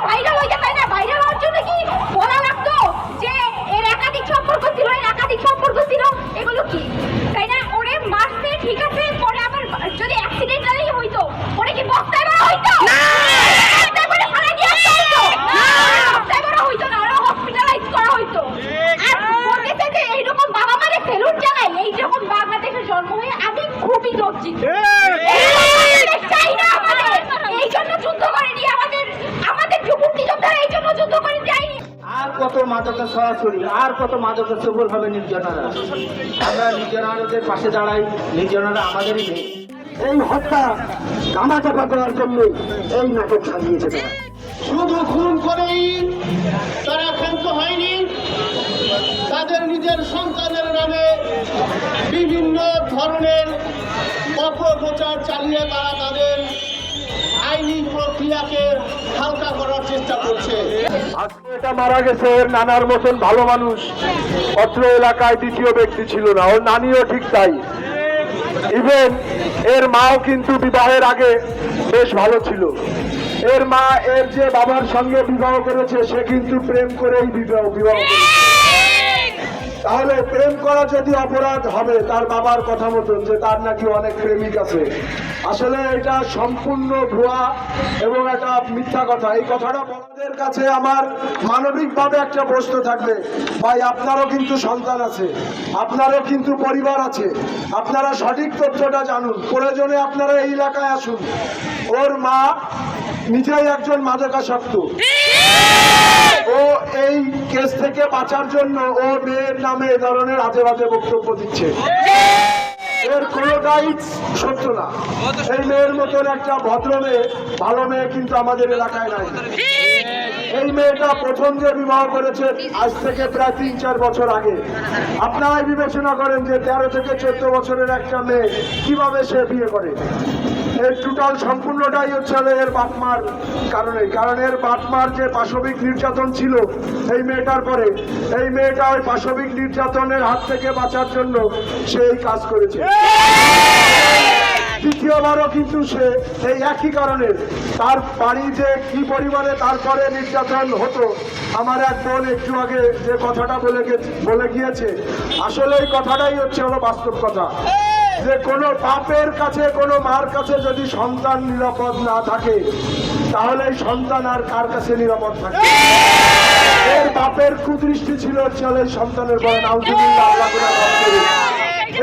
ভাইরাল হয়ে যায়, তাই না? ভাইরাল হওয়ার জন্য কি বলা লাগতো যে এর একাধিক সম্পর্ক ছিল, এর একাধিক সম্পর্ক ছিল? এগুলো কি, তাই না? ওরে মারছে ঠিক আছে, পরে আবার যদি অ্যাক্সিডেন্টালি হইতো, ওরে কি বস্তায় ভরা হইতো? না, বস্তায় ভরা ফালাই দিয়ে আসতে হইতো? না, বস্তায় ভরা হইতো না, ওরা হসপিটালাইজ করা হইতো। আর বলতেছে যে এইরকম বাবা মারে ফেলুন চালাই, এইরকম বাংলাদেশে জন্ম হয়ে আমি খুবই লজ্জিত। চাই না আমাদের, এই জন্য যুদ্ধ করেনি আমাদের, আমাদের মুক্তিযোদ্ধারা এই জন্য যুদ্ধ করে যায়নি। আর কত মাদকের সরাসরি, আর কত মাদকের সবল হবে নির্জনারা। আমরা নির্জনাদের পাশে দাঁড়াই, নির্জনারা আমাদেরই নেই। এই হত্যা কামাচাপা করার জন্য এই নাটক সাজিয়েছে তারা। শুধু খুন করেই তারা ক্ষান্ত হয়নি, তাদের নিজের সন্তানের নামে বিভিন্ন ধরনের অপপ্রচার চালিয়ে তারা তাদের আইনি প্রক্রিয়াকে হালকা করার চেষ্টা করছে। আজকে এটা মারা গেছে এর নানার মতন ভালো মানুষ অত্র এলাকায় দ্বিতীয় ব্যক্তি ছিল না, ওর নানিও ঠিক তাই। ইভেন এর মাও কিন্তু বিবাহের আগে বেশ ভালো ছিল। এর মা এর যে বাবার সঙ্গে বিবাহ করেছে সে কিন্তু প্রেম করেই বিবাহ করেছে। তাহলে প্রেম করা যদি অপরাধ হবে তার বাবার কথা মতন যে তার নাকি অনেক প্রেমিক আছে, আসলে এটা সম্পূর্ণ ভুয়া এবং একটা মিথ্যা কথা। এই কথাটা বড়দের কাছে আমার মানবিকভাবে একটা প্রশ্ন থাকবে, ভাই আপনারও কিন্তু সন্তান আছে, আপনারও কিন্তু পরিবার আছে, আপনারা সঠিক তথ্যটা জানুন। প্রয়োজনে আপনারা এই এলাকায় আসুন। ওর মা নিজেই একজন মাদকাসক্ত, ও এই কেস থেকে বাঁচার জন্য ও মেয়ের নামে এ ধরনের আজে বাজে বক্তব্য দিচ্ছে। এর কোনোটাই সত্য না। এই মেয়ের মতন একটা ভদ্র মেয়ে, ভালো মেয়ে কিন্তু আমাদের এলাকায় নাই। এই মেয়েটা প্রথম যে বিবাহ করেছে আজ থেকে প্রায় 3-4 বছর আগে। আপনারাই বিবেচনা করেন যে 13 থেকে 14 বছরের একটা মেয়ে কিভাবে সে বিয়ে করে। এর টোটাল সম্পূর্ণটাই হচ্ছে এর বাপমার কারণে। কারণ এর বাপমার যে পাশবিক নির্যাতন ছিল এই মেয়েটার পরে, এই মেয়েটা ওই পাশবিক নির্যাতনের হাত থেকে বাঁচার জন্য সেই কাজ করেছে। দ্বিতীয়বারও কিন্তু সে এই একই কারণে তার বাড়ি যে কি পরিমাণে তারপরে নির্যাতন হতো, আমার এক বোন একটু আগে যে কথাটা বলে গিয়েছে, আসলে এই কথাটাই হলো বাস্তব কথা। যে কোনো বাপের কাছে, কোনো মার কাছে যদি সন্তান নিরাপদ না থাকে তাহলে এই সন্তান আর কার কাছে নিরাপদ থাকে? এর বাপের কুদৃষ্টি ছিল এই সন্তানের বড় নাউজুবিল্লাহ, আল্লাহ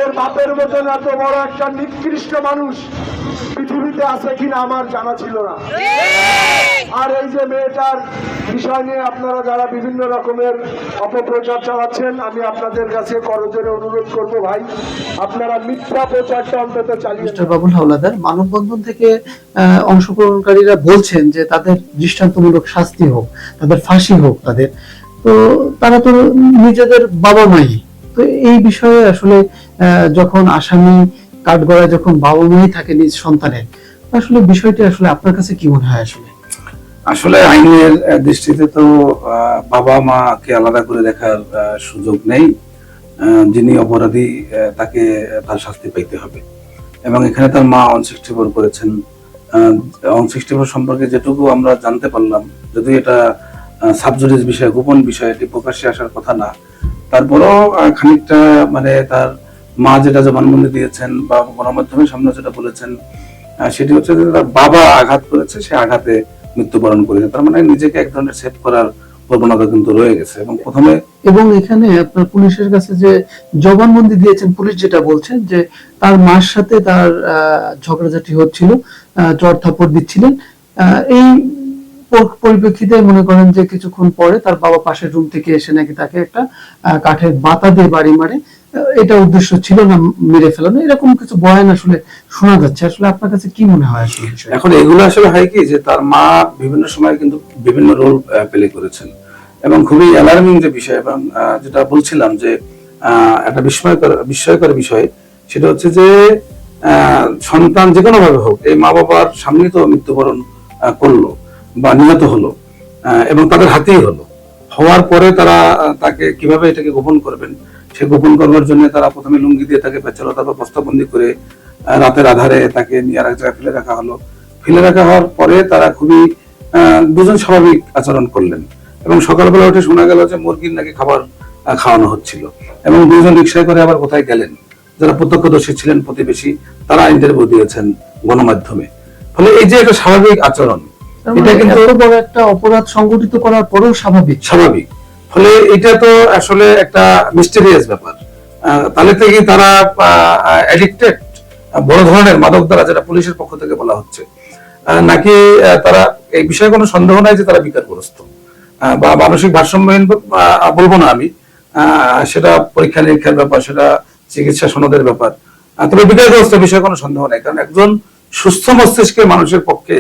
এর বাপের মতন এত বড় একটা নিকৃষ্ট মানুষ পৃথিবীতে বাড়িতে আছে কিনা আমার জানা ছিল না। আর এই যে মেয়েটার বিষয় নিয়ে আপনারা যারা বিভিন্ন রকমের অপপ্রচার চালাচ্ছেন, আমি আপনাদের কাছে করজোরে অনুরোধ করব ভাই, আপনারা মিথ্যা প্রচারটা অন্তত চালিয়ে মিস্টার বাবুল হাওলাদার, মানববন্ধন থেকে অংশগ্রহণকারীরা বলছেন যে তাদের দৃষ্টান্তমূলক শাস্তি হোক, তাদের ফাঁসি হোক তাদের। তো তারা তো নিজেদের বাবা মাই, তো এই বিষয়ে আসলে যখন আসামি কাঠগড়ায় যখন বাবা মাই থাকে নিজ সন্তানের, আসলে বিষয়টি আসলে আপনার কাছে কি মনে হয়? আসলে আইনের দৃষ্টিতে তো বাবা মাকে আলাদা করে দেখার সুযোগ নেই। যিনি অপরাধী তাকে তার শাস্তি পেতে হবে। এবং এখানে তার মা 164 করেছেন। 164 সম্পর্কে যেটুকু আমরা জানতে পারলাম, যদি এটা সাবজুডিস বিষয়, গোপন বিষয়, এটি প্রকাশ্যে আসার কথা না, তারপরও খানিকটা মানে তার মা যেটা জবানবন্দি দিয়েছেন বা গণমাধ্যমের সামনে যেটা বলেছেন, সেটি হচ্ছে যে তার বাবা আঘাত করেছে, সে আঘাতে মৃত্যুবরণ করেছে। তার মানে নিজেকে এক ধরনের সেভ করার প্রবণতা কিন্তু রয়ে গেছে। এবং এখানে আপনার পুলিশের কাছে যে জবানবন্দি দিয়েছেন, পুলিশ যেটা বলছেন যে তার মার সাথে তার ঝগড়াঝাটি হচ্ছিল, চড় থাপ্পড় দিচ্ছিলেন। এই পরিপ্রেক্ষিতে মনে করেন যে কিছুক্ষণ পরে তার বাবা পাশের রুম থেকে এসে নাকি তাকে একটা কাঠের বাতা দিয়ে বাড়ি মারে। এটা উদ্দেশ্য ছিল না মেরে ফেলানো, এরকম কিছু বয়ান আসলে শোনা যাচ্ছে। আসলে আপনার কাছে কি মনে হয়? আসলে এখন এগুলো আসলে হয় কি, যে তার মা বিভিন্ন সময় কিন্তু বিভিন্ন রোল প্লে করেছেন এবং খুবই অ্যালার্মিং যে বিষয়, এবং যেটা বলছিলাম যে একটা বিস্ময়কর বিষয়, সেটা হচ্ছে যে সন্তান যে কোনো ভাবে হোক এই মা বাবার সামনে তো মৃত্যুবরণ করলো বা নিহত হলো, এবং তাদের হাতেই হলো। হওয়ার পরে তারা তাকে কিভাবে এটাকে গোপন করবেন, সে গোপন করবার জন্য তারা প্রথমে লুঙ্গি দিয়ে তাকে পেঁচালো, তারপর বস্তাবন্দি করে রাতের আধারে তাকে নিয়ে আরেক জায়গায় ফেলে রাখা হলো। ফেলে রাখা হওয়ার পরে তারা খুবই দুজন স্বাভাবিক আচরণ করলেন, এবং সকালবেলা উঠে শোনা গেল যে মুরগির নাকি খাবার খাওয়ানো হচ্ছিল, এবং দুজন রিক্সায় করে আবার কোথায় গেলেন। যারা প্রত্যক্ষদর্শী ছিলেন, প্রতিবেশী, তারা ইন্টারভিউ দিয়েছেন গণমাধ্যমে। ফলে এই যে একটা স্বাভাবিক আচরণ, এটা কিন্তু বড় একটা অপরাধ সংগঠিত করার পরেও স্বাভাবিক। ফলে এটা তো আসলে একটা মিস্টেরিয়াস ব্যাপার। তাহলে থেকে তারা অ্যাডিক্টেড, বড় ধরনের মাদক দ্বারা, যেটা পুলিশের পক্ষ থেকে বলা হচ্ছে, নাকি তারা, এই বিষয়ে কোনো সন্দেহ নাই যে তারা বিকারগ্রস্ত বা মানসিক ভারসাম্যহীন বলবো না আমি, সেটা পরীক্ষা নিরীক্ষার ব্যাপার, সেটা চিকিৎসা সনদের ব্যাপার। তবে বিকারগ্রস্ত বিষয়ে কোনো সন্দেহ নাই, কারণ একজন সুস্থ মস্তিষ্কের মানুষের পক্ষে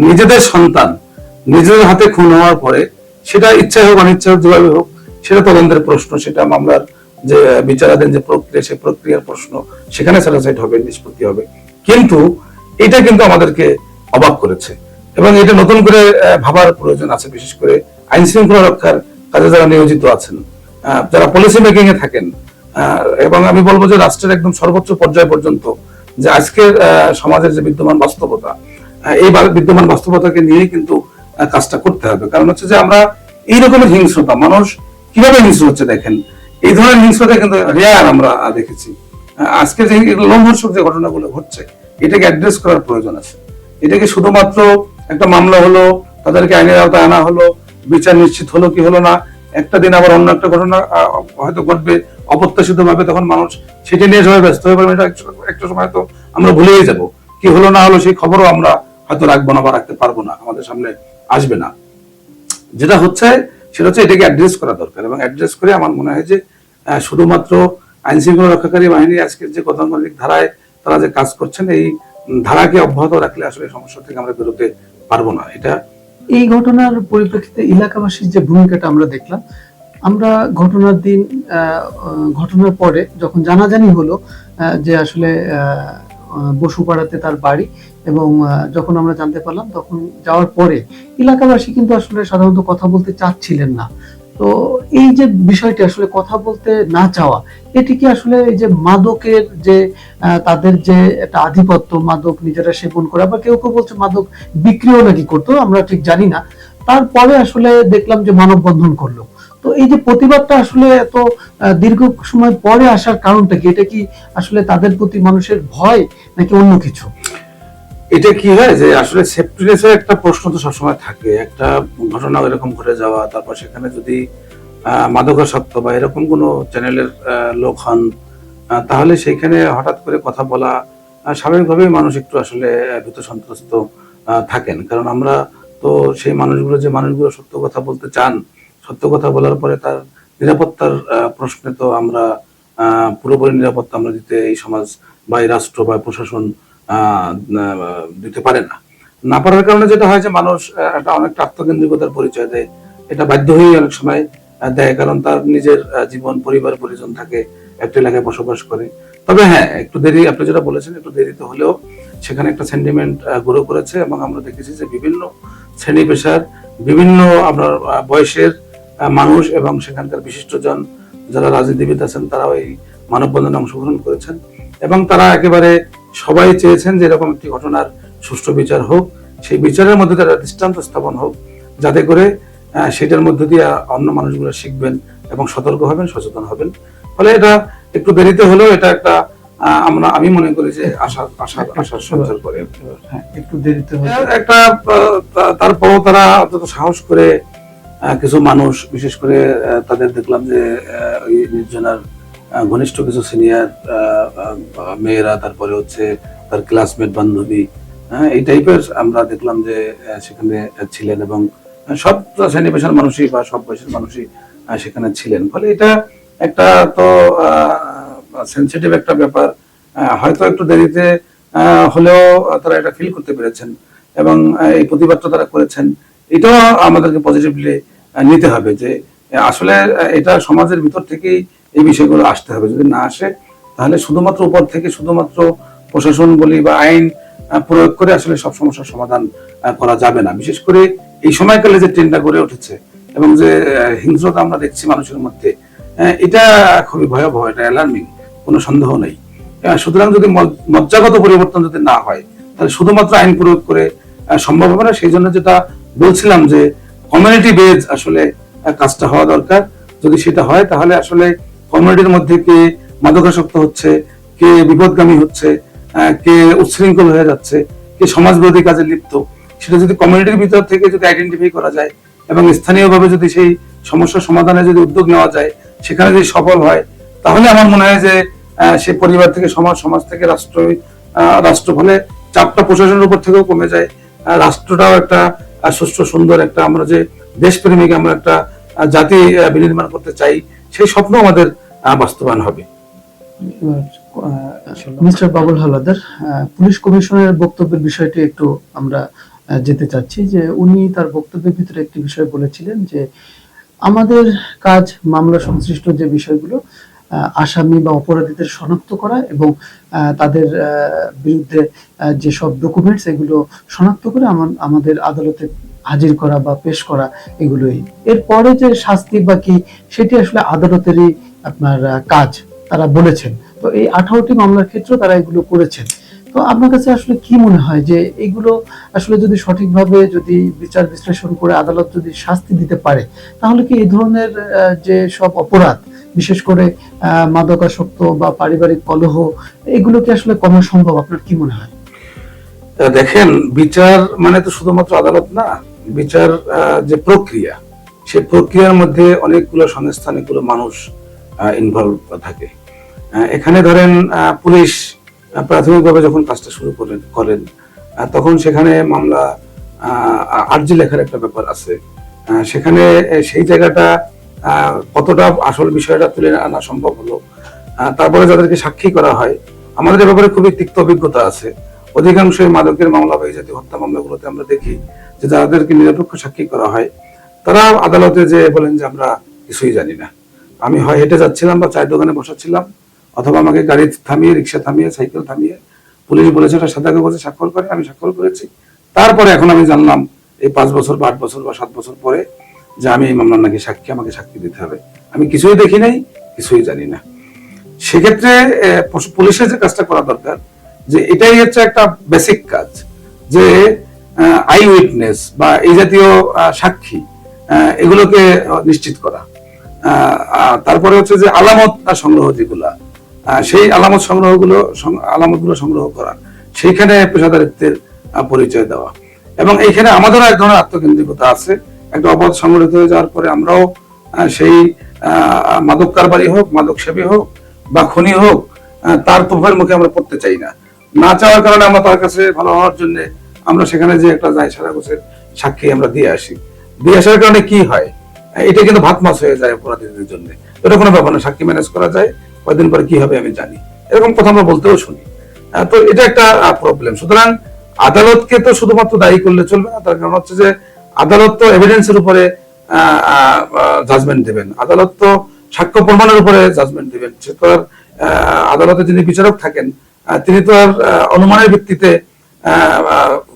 নিজেদের সন্তান নিজেদের হাতে খুন হওয়ার পরে, সেটা ইচ্ছা হোক অনিচ্ছা হোক, যেভাবে হোক, সেটা তদন্তের প্রশ্ন, সেটা মামলার যে বিচারাধীন যে প্রক্রিয়া, সেই প্রক্রিয়ার প্রশ্ন, সেখানে স্যাটিসফাইড হবে, নিষ্পত্তি হবে। কিন্তু এটা কিন্তু আমাদেরকে অবাক করেছে, এবং এটা নতুন করে ভাবার প্রয়োজন আছে, বিশেষ করে আইন শৃঙ্খলা রক্ষার কাজে যারা নিয়োজিত আছেন, যারা পলিসি মেকিং এ থাকেন, এবং আমি বলবো যে রাষ্ট্রের একদম সর্বোচ্চ পর্যায় পর্যন্ত, যে আজকের সমাজের যে বিদ্যমান বাস্তবতা, এই বিদ্যমান বাস্তবতাকে নিয়ে কিন্তু কাজটা করতে হবে। কারণ হচ্ছে যে আমরা এই রকমের হিংস্রতা, মানুষ কিভাবে হিংস্র হচ্ছে দেখেন, এই ধরনের হিংস্রতা কিন্তু রেয়ার আমরা দেখেছি। আজকে যে লোমহর্ষক যে ঘটনাগুলো ঘটছে, এটাকে অ্যাড্রেস করার প্রয়োজন আছে। এটাকে শুধুমাত্র একটা মামলা হলো, তাদেরকে আইনের আওতায় আনা হলো, বিচার নিশ্চিত হলো কি হলো না, একটা দিন আবার অন্য একটা ঘটনা হয়তো ঘটবে অপ্রত্যাশিত ভাবে, তখন মানুষ সেটা নিয়ে সবাই ব্যস্ত হয়ে পড়বে। একটা সময় তো আমরা ভুলেই যাব, কি হলো না হলো সেই খবরও আমরা হয়তো রাখবো না বা রাখতে পারবো না, আমাদের সামনে আসবে না। যেটা হচ্ছে সেটা হচ্ছে এটাকে অ্যাড্রেস করা দরকার, এবং অ্যাড্রেস করে আমার মনে হয় যে শুধুমাত্র আইন শৃঙ্খলা রক্ষাকারী বাহিনী আজকের যে গতানুগতিক ধারায় তারা যে কাজ করছেন, এই ধারাকে অব্যাহত রাখলে আসলে সমস্যা থেকে আমরা বেরোতে পারবো না। এটা এই ঘটনার পরিপ্রেক্ষিতে এলাকাবাসীর যে ভূমিকাটা আমরা দেখলাম, আমরা ঘটনার দিন, ঘটনার পরে যখন জানাজানি হলো যে আসলে বসুপাড়াতে তার বাড়ি, এবং যখন আমরা জানতে পারলাম, তখন যাওয়ার পরে এলাকাবাসী কিন্তু আসলে সাধারণত কথা বলতে চাচ্ছিলেন না। তো এই যে বিষয়টি আসলে কথা বলতে না চাওয়া, এটি কি আসলে এই যে মাদকের যে তাদের যে একটা আধিপত্য, মাদক নিজেরা সেবন করে, আবার কেউ কেউ বলছে মাদক বিক্রিও নাকি করতো, আমরা ঠিক জানি না। তারপরে আসলে দেখলাম যে মানববন্ধন করলো। তো এই যে প্রতিবাদটা আসলে এত দীর্ঘ সময় পরে আসার কারণটা কি? এটা কি আসলে তাদের প্রতি মানুষের ভয় নাকি অন্য কিছু? এটা কি হয় যে আসলে সেফটিনেসের একটা প্রশ্ন তো সবসময় থাকে। একটা ঘটনা এরকম ঘটে যাওয়া, তারপর সেখানে যদি মাদকাসক্ত বা এরকম কোনো চ্যানেলের লোক হন, তাহলে সেইখানে হঠাৎ করে কথা বলা স্বাভাবিকভাবেই মানুষ একটু আসলে ভীত সন্ত্রস্ত থাকেন, কারণ আমরা তো সেই মানুষগুলো, যে মানুষগুলো সত্য কথা বলতে চান, সত্য কথা বলার পরে তার নিরাপত্তার প্রশ্নে তো আমরা পুরোপুরি নিরাপত্তা আমরা দিতে এই সমাজ বা এই রাষ্ট্র বা প্রশাসন দিতে পারে না পারার কারণে যেটা হয় যে মানুষ একটা অনেকটা আত্মকেন্দ্রিকতার পরিচয় দেয়। এটা বাধ্য হয়েই অনেক সময় দেয়, কারণ তার নিজের জীবন, পরিবার পরিজন থাকে, একটা এলাকায় বসবাস করে। তবে হ্যাঁ, একটু দেরি, আপনি যেটা বলেছেন, একটু দেরিতে হলেও সেখানে একটা সেন্টিমেন্ট গ্রো করেছে, এবং আমরা দেখেছি যে বিভিন্ন শ্রেণী পেশার, বিভিন্ন আপনার বয়সের মানুষ এবং সেখানকার বিশিষ্টজন যারা রাজনীতিবিদ আছেন তারাও এই মানববন্ধনে অংশগ্রহণ করেছেন, এবং তারা একেবারে সবাই চেয়েছেন যে এরকম একটি ঘটনার সুষ্ঠু বিচার হোক, সেই বিচারের মধ্যে তারা দৃষ্টান্ত স্থাপন হোক, যাতে করে সেটার মধ্যে দিয়ে অন্য মানুষগুলো শিখবেন এবং সতর্ক হবেন, সচেতন হবেন। ফলে এটা একটু দেরিতে হলেও এটা একটা আমি মনে করি যে আশার সঞ্চার করে। হ্যাঁ, একটু দেরিতে হলো। একটা তারপরও তারা অন্তত সাহস করে কিছু মানুষ, বিশেষ করে তাদের দেখলাম যে ওই নির্জনার ঘনিষ্ঠ কিছু সিনিয়র মেয়েরা, তারপরে হচ্ছে তার ক্লাসমেট বান্ধবী, এই টাইপের আমরা দেখলাম যে সেখানে ছিলেন, এবং সব শ্রেণী পেশার মানুষই বা সব বয়সের মানুষই সেখানে ছিলেন। ফলে এটা একটা তো সেন্সিটিভ একটা ব্যাপার, হয়তো একটু দেরিতে হলেও তারা এটা ফিল করতে পেরেছেন, এবং এই প্রতিবাদটা তারা করেছেন। এটাও আমাদেরকে পজিটিভলি নিতে হবে যে আসলে এটা সমাজের ভিতর থেকেই এই বিষয়গুলো আসতে হবে। যদি না আসে তাহলে শুধুমাত্র উপর থেকে, শুধুমাত্র প্রশাসন বলি বা আইন প্রয়োগ করে আসলে সব সমস্যার সমাধান করা যাবে না। বিশেষ করে এই সময়কালে যে ট্রেন্ডটা গড়ে উঠেছে এবং যে হিংস্রতা আমরা দেখছি মানুষের মধ্যে, এটা খুবই ভয়াবহ, এটা অ্যালার্মিং, কোনো সন্দেহ নেই। সুতরাং যদি মজ্জাগত পরিবর্তন যদি না হয় তাহলে শুধুমাত্র আইন প্রয়োগ করে সম্ভব হবে না। সেই জন্য যেটা বলছিলাম যে কমিউনিটি বেজ আসলে কাজটা হওয়া দরকার। যদি সেটা হয় তাহলে আসলে কমিউনিটির মধ্যে কে মাদকাসক্ত হচ্ছে, কে বিপদগামী হচ্ছে, কে উচ্ছৃঙ্খল হয়ে যাচ্ছে, কে সমাজবিরোধী কাজে লিপ্ত, সেটা যদি কমিউনিটির ভিতর থেকে যদি আইডেন্টিফাই করা যায় এবং স্থানীয়ভাবে যদি সেই সমস্যা সমাধানে যদি উদ্যোগ নেওয়া যায়, সেখানে যদি সফল হয়, তাহলে আমার মনে হয় যে সে পরিবার থেকে সমাজ থেকে রাষ্ট্র ফলে চাপটা প্রশাসনের উপর থেকেও কমে যায়। রাষ্ট্রটাও একটা সুষ্ঠু সুন্দর একটা, আমরা যে দেশপ্রেমিক, আমরা একটা জাতি বিনির্মাণ করতে চাই, সেই স্বপ্ন আমাদের বাস্তবায়ন হবে। মিস্টার বাবুল হাওলাদার, পুলিশ কমিশনের বক্তব্যের বিষয়টি একটু আমরা যেতে চাচ্ছি যে উনি তার বক্তব্যের ভিতরে একটি বিষয় বলেছিলেন যে আমাদের কাজ মামলা সংশ্লিষ্ট যে বিষয়গুলো, আসামি বা অপরাধীদের শনাক্ত করা এবং তাদের বিরুদ্ধে যেসব ডকুমেন্টস এগুলো শনাক্ত করে আমাদের আদালতে হাজির করা বা পেশ করা, এগুলোই। এরপরে যে শাস্তি বা কি, সেটি আসলে আদালতেরই আপনার কাজ, তারা বলেছেন। তো এই 18টি মামলার ক্ষেত্রে তারা এগুলো করেছেন। তো আপনার কাছে আসলে কি মনে হয় যে এগুলো আসলে যদি সঠিকভাবে যদি বিচার বিশ্লেষণ করে আদালত যদি শাস্তি দিতে পারে, তাহলে কি এই ধরনের যে সব অপরাধ, বিশেষ করে মাদকাসক্ত বা পারিবারিক কলহ, এগুলো কি আসলে কমানো সম্ভব? আপনার কি মনে হয়? দেখেন, বিচার মানে তো শুধুমাত্র আদালত না, বিচার যে প্রক্রিয়া, সেই প্রক্রিয়ার মধ্যে অনেকগুলো সংস্থা, অনেকগুলো মানুষ ইনভলভ থাকে। এখানে ধরেন পুলিশ প্রাথমিকভাবে যখন কাজটা শুরু করেন তখন সেখানে মামলা আর্জি লেখার একটা ব্যাপার আছে। সেখানে সেই জায়গাটা কতটা আসল বিষয়টা তুলে আনা সম্ভব হলো, তারপরে যাদেরকে সাক্ষী করা হয়, আমাদের এ ব্যাপারে খুবই তিক্ত অভিজ্ঞতা আছে। অধিকাংশই মাদকের মামলা বা এই জাতীয় হত্যা মামলাগুলোতে আমরা দেখি যে যাদেরকে নিরপেক্ষ সাক্ষী করা হয় তারা আদালতে যে বলেন যে আমরা কিছুই জানি না, আমি হয় হেঁটে যাচ্ছিলাম বা চায়ের দোকানে বসাচ্ছিলাম, অথবা আমাকে গাড়ি থামিয়ে, রিক্সা থামিয়ে, সাইকেল থামিয়ে পুলিশ বলেছে এটা সাদা কাগজে স্বাক্ষর করে, আমি স্বাক্ষর করেছি। তারপরে এখন আমি জানলাম এই 5 বছর বা 8 বছর বা 7 বছর পরে যে আমি এই মামলার নাকি সাক্ষী, আমাকে সাক্ষী দিতে হবে। আমি কিছুই দেখি নাই, কিছুই জানি না। সেক্ষেত্রে পুলিশের যে কাজটা করা দরকার, যে এটাই হচ্ছে একটা বেসিক কাজ, যে আই উইটনেস বা এই জাতীয় সাক্ষী, এগুলোকে নিশ্চিত করা। তারপরে হচ্ছে যে আলামত সংগ্রহ, যেগুলা সেই আলামতগুলো সংগ্রহ করা, সেইখানে পেশাদারিত্বের পরিচয় দেওয়া। এবং এইখানে আমাদেরও এক ধরনের আত্মকেন্দ্রিকতা আছে। একটা অপরাধ সংগঠিত হয়ে যাওয়ার পরে আমরাও সেই মাদক কারবারি হোক, মাদক সেবী হোক বা খুনি হোক, তার প্রভাবের মুখে আমরা পড়তে চাই না। না চাওয়ার কারণে আমরা তার কাছে ভালো হওয়ার জন্য আমরা সেখানে যে একটা যাই সারা গোছের সাক্ষী আমরা দিয়ে আসি। দিয়ে আসার কারণে কি হয়, এটা কিন্তু ভাত মাছ হয়ে যায় অপরাধীদের জন্য। এটা কোনো ব্যাপার না, সাক্ষী ম্যানেজ করা যায়, কয়েকদিন পরে কি হবে আমি জানি, এরকম কথা আমরা বলতেও শুনি। তো এটা একটা প্রবলেম। সুতরাং আদালতকে তো শুধুমাত্র দায়ী করলে চলবে না, তার কারণ হচ্ছে যে আদালত তো এভিডেন্সের উপরে জাজমেন্ট দেবেন, আদালত তো সাক্ষ্য প্রমাণের উপরে জাজমেন্ট দেবেন। সে তো আর আদালতে যিনি বিচারক থাকেন তিনি তো আর অনুমানের ভিত্তিতে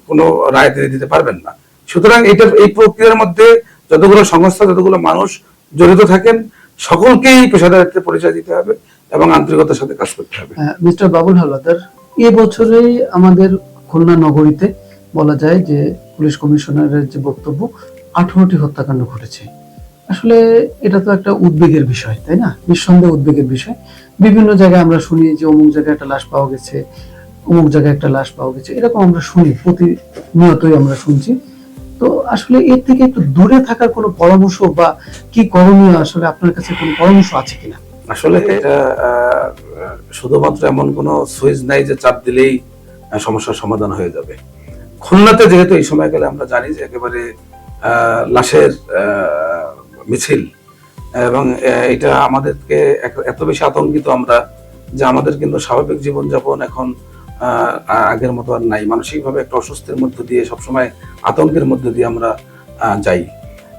কোনো রায় তিনি দিতে পারবেন না। সুতরাং এই প্রক্রিয়ার মধ্যে যতগুলো সংস্থা, যতগুলো মানুষ জড়িত থাকেন, সকলকেই পেশাদারিত্বের পরিচয় দিতে হবে এবং আন্তরিকতার সাথে কাজ করতে হবে। মিস্টার বাবুল হাওলাদার, এবছরেই আমাদের খুলনা নগরীতে বলা যায় যে পুলিশ কমিশনারের যে বক্তব্য, 18টি হত্যাকাণ্ড ঘটেছে। আসলে এটা তো একটা উদ্বেগের বিষয়, তাই না? নিঃসন্দেহে উদ্বেগের বিষয়। বিভিন্ন জায়গায় আমরা শুনি যে অমুক জায়গায় একটা লাশ পাওয়া গেছে, অমুক জায়গায় একটা লাশ পাওয়া গেছে, এরকম আমরা শুনি, প্রতিনিয়তই আমরা শুনছি। তো আসলে এর থেকে একটু দূরে থাকার কোনো পরামর্শ বা কি করণীয়, আসলে আপনার কাছে কোনো পরামর্শ আছে কিনা? আসলে এটা শুধুমাত্র এমন কোনো সুইচ নাই যে চাপ দিলেই সমস্যার সমাধান হয়ে যাবে। খুলনাতে যেহেতু এই সময়কালে আমরা জানি যে একেবারে লাশের মিছিল, এবং এটা আমাদেরকে এত বেশি আতঙ্কিত আমরা যে আমাদের কিন্তু স্বাভাবিক জীবনযাপন এখন আগের মতো আর নাই। মানসিকভাবে একটা অস্বস্তির মধ্য দিয়ে, সবসময় আতঙ্কের মধ্য দিয়ে আমরা যাই।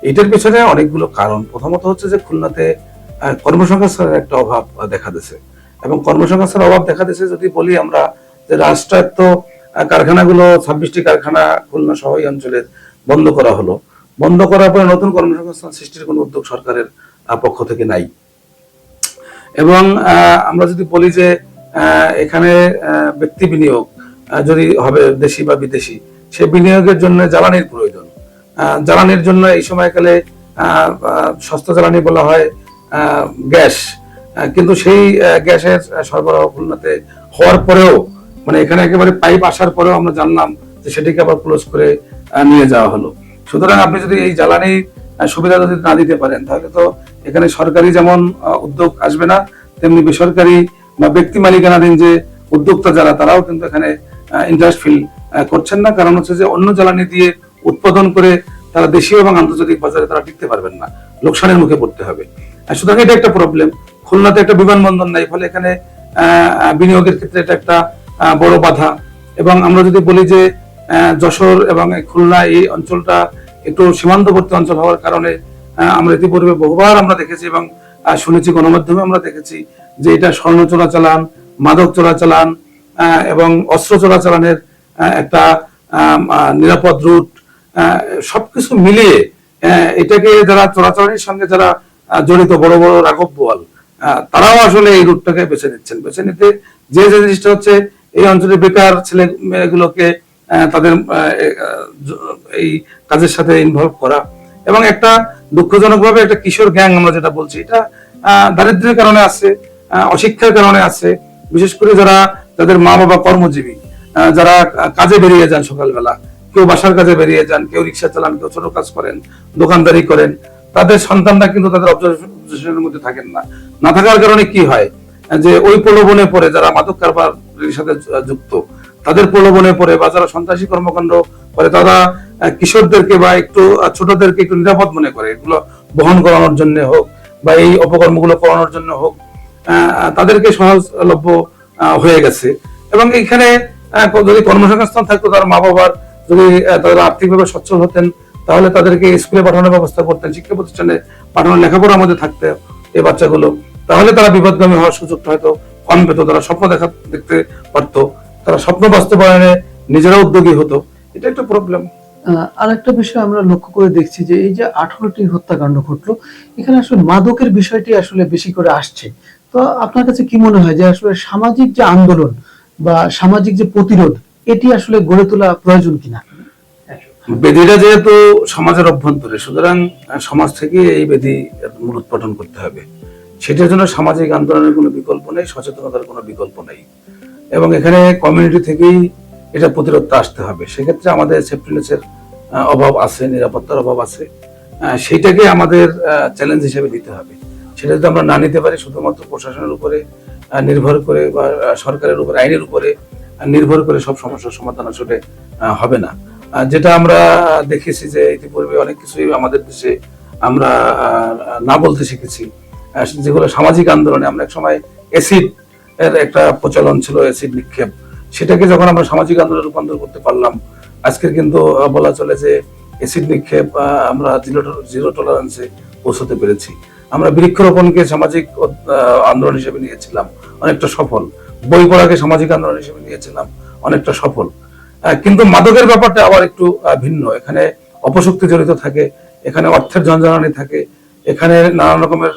এটার পেছনে অনেকগুলো কারণ। প্রথমত হচ্ছে যে খুলনাতে কর্মসংস্থানের একটা অভাব দেখা দিয়েছে, এবং কর্মসংস্থানের অভাব দেখা দিয়েছে যদি বলি আমরা যে রাষ্ট্রায়ত্ত কারখানাগুলো 26টি কারখানা খুলনা সহ এই অঞ্চলের বন্ধ করা হলো। বন্ধ করার পরে নতুন কর্মসংস্থান সৃষ্টির কোনো উদ্যোগ সরকারের পক্ষ থেকে নাই। এবং আমরা যদি বলি যে এখানে ব্যক্তি বিনিয়োগ যদি হবে দেশি বা বিদেশি, সে বিনিয়োগের জন্য জ্বালানির প্রয়োজন। জ্বালানির জন্য এই সময়কালে সস্তা জ্বালানি বলা হয় গ্যাস, কিন্তু সেই গ্যাসের সরবরাহ খুলনাতে হওয়ার পরেও, মানে এখানে একেবারে পাইপ আসার পরেও আমরা জানলাম যে সেটিকে আবার ক্লোজ করে নিয়ে যাওয়া হলো। সুতরাং আপনি যদি এই জ্বালানি সুবিধা যদি না দিতে পারেন, তাহলে তো এখানে সরকারি যেমন উদ্যোগ আসবে না, তেমনি বেসরকারি বা ব্যক্তি মালিকানাধীন যে উদ্যোক্তা যারা, তারাও কিন্তু এখানে ইন্টারেস্ট ফিল করছেন না। কারণ হচ্ছে যে অন্য জ্বালানি দিয়ে উৎপাদন করে তারা দেশীয় এবং আন্তর্জাতিক বাজারে তারা টিকতে পারবেন না, লোকসানের মুখে পড়তে হবে। সুতরাং এটা একটা প্রবলেম। খুলনাতে একটা বিমানবন্দর নাই, ফলে এখানে বিনিয়োগের ক্ষেত্রে এটা একটা বড় বাধা। এবং আমরা যদি বলি যে যশোর এবং খুলনা এই অঞ্চলটা একটু সীমান্তবর্তী অঞ্চল হওয়ার কারণে আমরা ইতিপূর্বে বহুবার আমরা দেখেছি এবং শুনেছি, গণমাধ্যমে আমরা দেখেছি যে এটা স্বর্ণ চোরাচালান, মাদক চোরাচালান এবং অস্ত্র চোরাচালানের একটা নিরাপদ রুট, সবকিছু মিলিয়ে এটাকে যারা চোরাচালানির সঙ্গে যারা জড়িত, বড় বড় রাঘব বোয়াল, তারাও আসলে এই রুটটাকে বেছে নিচ্ছেন। বেছে নিতে যে জিনিসটা হচ্ছে এই অঞ্চলের বেকার ছেলে মেয়েগুলোকে তাদের এই কাজের সাথে ইনভলভ করা, এবং একটা দুঃখজনকভাবে একটা কিশোর গ্যাং আমরা যেটা বলছি, এটা দারিদ্র্যের কারণে আছে, অশিক্ষার কারণে আছে। বিশেষ করে যারা, যাদের মা বাবা কর্মজীবী, যারা কাজে বেরিয়ে যান সকালবেলা, কেউ বাসার কাজে বেরিয়ে যান, কেউ রিক্সা চালান, কেউ ছোট কাজ করেন, দোকানদারি করেন, তাদের সন্তানরা কিন্তু তাদের অবজারভেশনের মধ্যে থাকেন না। না থাকার কারণে কি হয় যে ওই প্রলোভনে পড়ে যারা মাদক কারবারের সাথে যুক্ত, তাদের প্রলোভনে পড়ে বা যারা সন্ত্রাসী কর্মকাণ্ড করে, তারা কিশোরদেরকে বা একটু ছোটদেরকে একটু নিরাপদ মনে করে, এগুলো বহন করানোর জন্য হোক বা এই অপকর্মগুলো করানোর জন্য হোক, তাদেরকে সহজলভ্য হয়ে গেছে। এবং এখানে যদি কর্মসংস্থান থাকতো, তার মা বাবার যদি তারা আর্থিকভাবে সচ্ছল হতেন, তাহলে তাদেরকে স্কুলে পাঠানোর ব্যবস্থা করতেন, শিক্ষা প্রতিষ্ঠানে পাঠানোর, লেখাপড়ার মধ্যে থাকতে এই বাচ্চাগুলো, তাহলে তারা বিপদগামী হওয়ার সুযোগটা হয়তো কম পেত। তারা স্বপ্ন দেখতে পারতো, তারা স্বপ্ন বাস্তবায়নে নিজেরা উদ্যোগী হতো। এটা একটা প্রবলেম। আরেকটা বিষয় আমরা লক্ষ্য করে দেখছি যে এই যে 18টি হত্যাকাণ্ড ঘটলো, এখানে আসলে মাদকের বিষয়টি আসলে বেশি করে আসছে। তো আপনার কাছে কি মনে হয় যে আসলে সামাজিক যে আন্দোলন বা সামাজিক যে প্রতিরোধ, এটি আসলে গড়ে তোলা প্রয়োজন কিনা? বেদিটা যেহেতু সমাজের অভ্যন্তরে, সুতরাং সমাজ থেকে এই বেদি মূলোৎপাটন করতে হবে। সেটার জন্য সামাজিক আন্দোলনের কোনো বিকল্প নেই, সচেতনতার কোনো বিকল্প নেই, এবং এখানে কমিউনিটি থেকেই এটা প্রতিরোধটা আসতে হবে। সেক্ষেত্রে আমাদের সেফটিনেসের অভাব আছে, নিরাপত্তার অভাব আছে, সেইটাকে আমাদের চ্যালেঞ্জ হিসেবে নিতে হবে। সেটা যদি আমরা না নিতে পারি, শুধুমাত্র প্রশাসনের উপরে নির্ভর করে বা সরকারের উপরে, আইনের উপরে নির্ভর করে সব সমস্যার সমাধান আসলে হবে না। যেটা আমরা দেখেছি যে ইতিপূর্বে অনেক কিছুই আমাদের দেশে আমরা না বলতে শিখেছি, যেগুলো সামাজিক আন্দোলনে আমরা এক সময় অ্যাসিড এর একটা প্রচলন ছিল, অ্যাসিড নিক্ষেপ, সেটাকে যখন আমরা সামাজিক আন্দোলনে রূপান্তর করতে পারলাম, আজকে কিন্তু বলা চলে যে অ্যাসিড নিক্ষেপ আমরা জিরো টলারেন্সে পৌঁছতে পেরেছি। আমরা বৃক্ষরোপণকে সামাজিক আন্দোলন হিসেবে নিয়েছিলাম, অনেকটা সফল। বই পড়াকে সামাজিক আন্দোলন হিসেবে নিয়েছিলাম, অনেকটা সফল। কিন্তু মাদকের ব্যাপারটা আবার একটু ভিন্ন। এখানে অপশক্তি জড়িত থাকে, এখানে অর্থের ঝঞ্ঝানি থাকে, এখানে নানান রকমের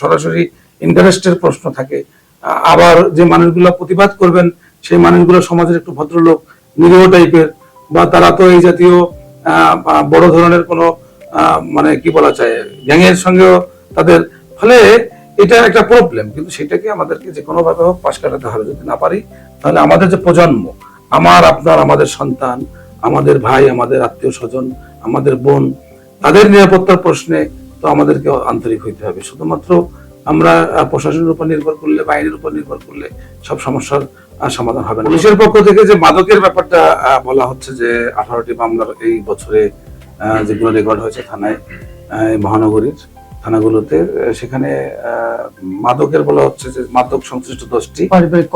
সরাসরি ইন্টারেস্টের প্রশ্ন থাকে। আবার যে মানুষগুলো প্রতিবাদ করবেন সেই মানুষগুলো সমাজের একটু ভদ্রলোক, নিরীহ টাইপের, বা তারা তো এই জাতীয় বড় ধরনের কোনো মানে কি বলা যায় গ্যাংয়ের সঙ্গেও তাদের, ফলে এটা একটা প্রবলেম। কিন্তু সেটাকে আমাদেরকে যে কোনো ভাবে হোক পাশ কাটাতে হবে। যদি না পারি তাহলে আমাদের যে প্রজন্ম, আমার আপনার, আমাদের সন্তান, আমাদের ভাই, আমাদের আত্মীয় স্বজন, আমাদের বোন, তাদের নিরাপত্তার প্রশ্নে তো আমাদেরকে আন্তরিক হইতে হবে। শুধুমাত্র আমরা প্রশাসনের উপর নির্ভর করলে বা আইনের উপর নির্ভর করলে সব সমস্যার সমাধান হবে না। পুলিশের পক্ষ থেকে যে মাদকের ব্যাপারটা বলা হচ্ছে যে 18টি মামলার এই বছরে যেগুলো রেকর্ড হয়েছে থানায়, মহানগরীর থানাগুলোতে, সেখানে মাদকের বলা হচ্ছে যে মাদক সংশ্লিষ্ট 10টি, পারিবারিক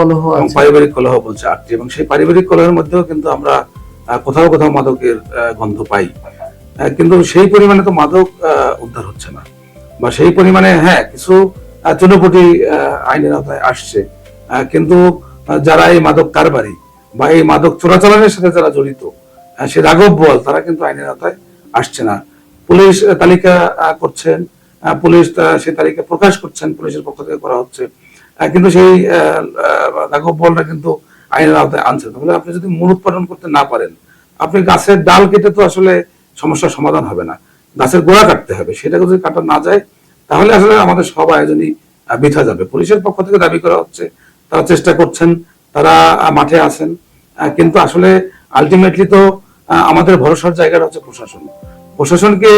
কলহ বলছে 8টি, এবং সেই পারিবারিক কলহের মধ্যেও কিন্তু আমরা কোথাও কোথাও মাদকের গন্ধ পাই। কিন্তু সেই পরিমাণে তো মাদক উদ্ধার হচ্ছে না, বা সেই পরিমাণে কিছু চুনোপুটি আইনের আওতায় আসছে, কিন্তু যারা এই মাদক কারবারি বা এই মাদক চোরাচালানের সাথে যারা জড়িত, সে রাঘব বল, তারা কিন্তু আইনের আওতায় আসছে না। পুলিশ তালিকা করছেন, পুলিশ সেই তালিকা প্রকাশ করছেন, পুলিশের পক্ষ থেকে করা হচ্ছে, কিন্তু সেই রাঘব বলটা কিন্তু আইনের আওতায় আনছে। তাহলে আপনি যদি মূল উৎপাদন করতে না পারেন, আপনি গাছের ডাল কেটে তো আসলে সমস্যার সমাধান হবে না, গাছের গোড়া কাটতে হবে। সেটা যদি কাটা না যায় তাহলে আসলে আমাদের সব আয়োজনই বৃথা যাবে। পুলিশের পক্ষ থেকে দাবি করা হচ্ছে, তারা চেষ্টা করছেন, তারা মাঠে আছেন, কিন্তু আসলে আলটিমেটলি তো আমাদের ভরসার জায়গাটা হচ্ছে প্রশাসন। প্রশাসনকে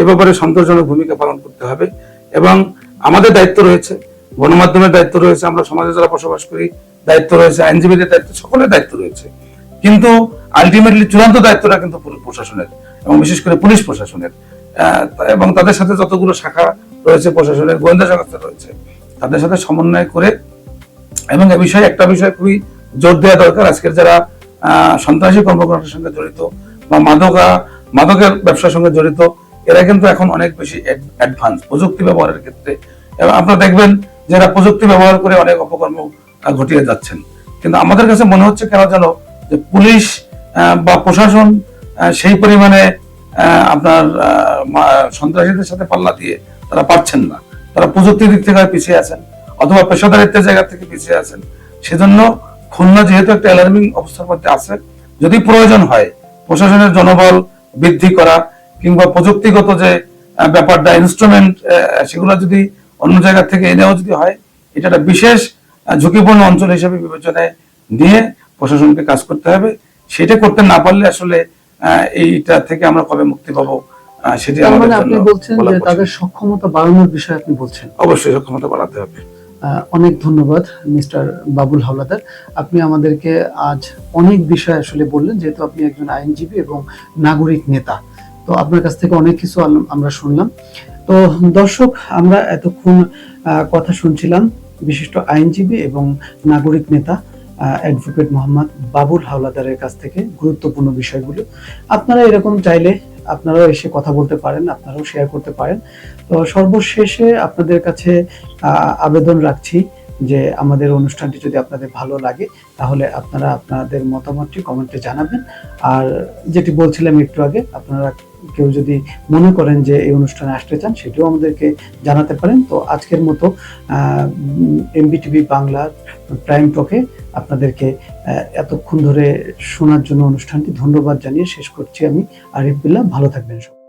এ ব্যাপারে সন্তোষজনক ভূমিকা পালন করতে হবে, এবং আমাদের দায়িত্ব রয়েছে, গণমাধ্যমের দায়িত্ব রয়েছে, আমরা সমাজে যারা বসবাস করি দায়িত্ব রয়েছে, আইনজীবীদের দায়িত্ব, সকলের দায়িত্ব রয়েছে। কিন্তু আলটিমেটলি চূড়ান্ত দায়িত্বটা কিন্তু প্রশাসনের, এবং বিশেষ করে পুলিশ প্রশাসনের, এবং তাদের সাথে যতগুলো শাখা রয়েছে প্রশাসনের, গোয়েন্দা সংস্থা রয়েছে, তাদের সাথে সমন্বয় করে, এবং এ বিষয়ে একটা বিষয় খুবই জোর দেওয়া দরকার, আজকের যারা সন্ত্রাসী কর্মকাণ্ডের সঙ্গে জড়িত বা মাদকের ব্যবসার সঙ্গে জড়িত, এরা কিন্তু এখন অনেক বেশি অ্যাডভান্স প্রযুক্তি ব্যবহারের ক্ষেত্রে। এবং আপনারা দেখবেন যারা প্রযুক্তি ব্যবহার করে অনেক অপকর্ম ঘটিয়ে যাচ্ছেন। কিন্তু আমাদের কাছে মনে হচ্ছে কেন যেন যে পুলিশ বা প্রশাসন সেই পরিমাণে আপনার সন্ত্রাসীদের সাথে পাল্লা দিয়ে তারা পারছেন না, তারা প্রযুক্তির দিক থেকে পিছিয়ে আছেন, অথবা পেশাদারিত্বের জায়গা থেকে পিছিয়ে আছেন। সেজন্য খুলনা যেহেতু একটা অ্যালার্মিং অবস্থার মধ্যে আছে, যদি প্রয়োজন হয় প্রশাসনের জনবল বৃদ্ধি করা, কিংবা প্রযুক্তিগত যে ব্যাপারটা, ইনস্ট্রুমেন্ট, সেগুলো যদি অন্য জায়গা থেকে এনেও যদি হয়, এটা একটা বিশেষ ঝুঁকিপূর্ণ অঞ্চল হিসেবে বিবেচনায় নিয়ে প্রশাসনকে কাজ করতে হবে। সেটা করতে না পারলে আসলে এইটা থেকে আমরা কবে মুক্তি পাবো সেটি আমাদের জন্য। আপনি বলছেন যে তাদের সক্ষমতা বাড়ানোর বিষয়ে আপনি বলছেন, অবশ্যই সক্ষমতা বাড়াতে হবে। অনেক ধন্যবাদ মিস্টার বাবুল হাওলাদার, আপনি আমাদেরকে আজ অনেক বিষয় আসলে বললেন, যেহেতু আপনি একজন আইনজীবী এবং নাগরিক নেতা। তো আপনার কাছ থেকে অনেক কিছু আমরা শুনলাম। তো দর্শক, আমরা এতক্ষণ কথা শুনছিলাম বিশিষ্ট আইনজীবী এবং নাগরিক নেতা অ্যাডভোকেট মোহাম্মদ বাবুল হাওলাদারের কাছ থেকে গুরুত্বপূর্ণ বিষয়গুলো। আপনারা এরকম চাইলে আপনারাও এসে কথা বলতে পারেন, আপনারাও শেয়ার করতে পারেন। তো সর্বশেষে আপনাদের কাছে আবেদন রাখছি যে আমাদের অনুষ্ঠানটি যদি আপনাদের ভালো লাগে তাহলে আপনারা আপনাদের মতামতটি কমেন্টে জানাবেন। আর যেটি বলছিলাম একটু আগে, আপনারা কেউ যদি মনে করেন যে এই অনুষ্ঠানে আসতে চান সেটিও আমাদেরকে জানাতে পারেন। তো আজকের মতো এমবিটিভি বাংলার প্রাইম টকে আপনাদেরকে এতক্ষণ ধরে শোনার জন্য অনুষ্ঠানটি ধন্যবাদ জানিয়ে শেষ করছি আমি আরিফ বিল্লাহ। ভালো থাকবেন সবাই।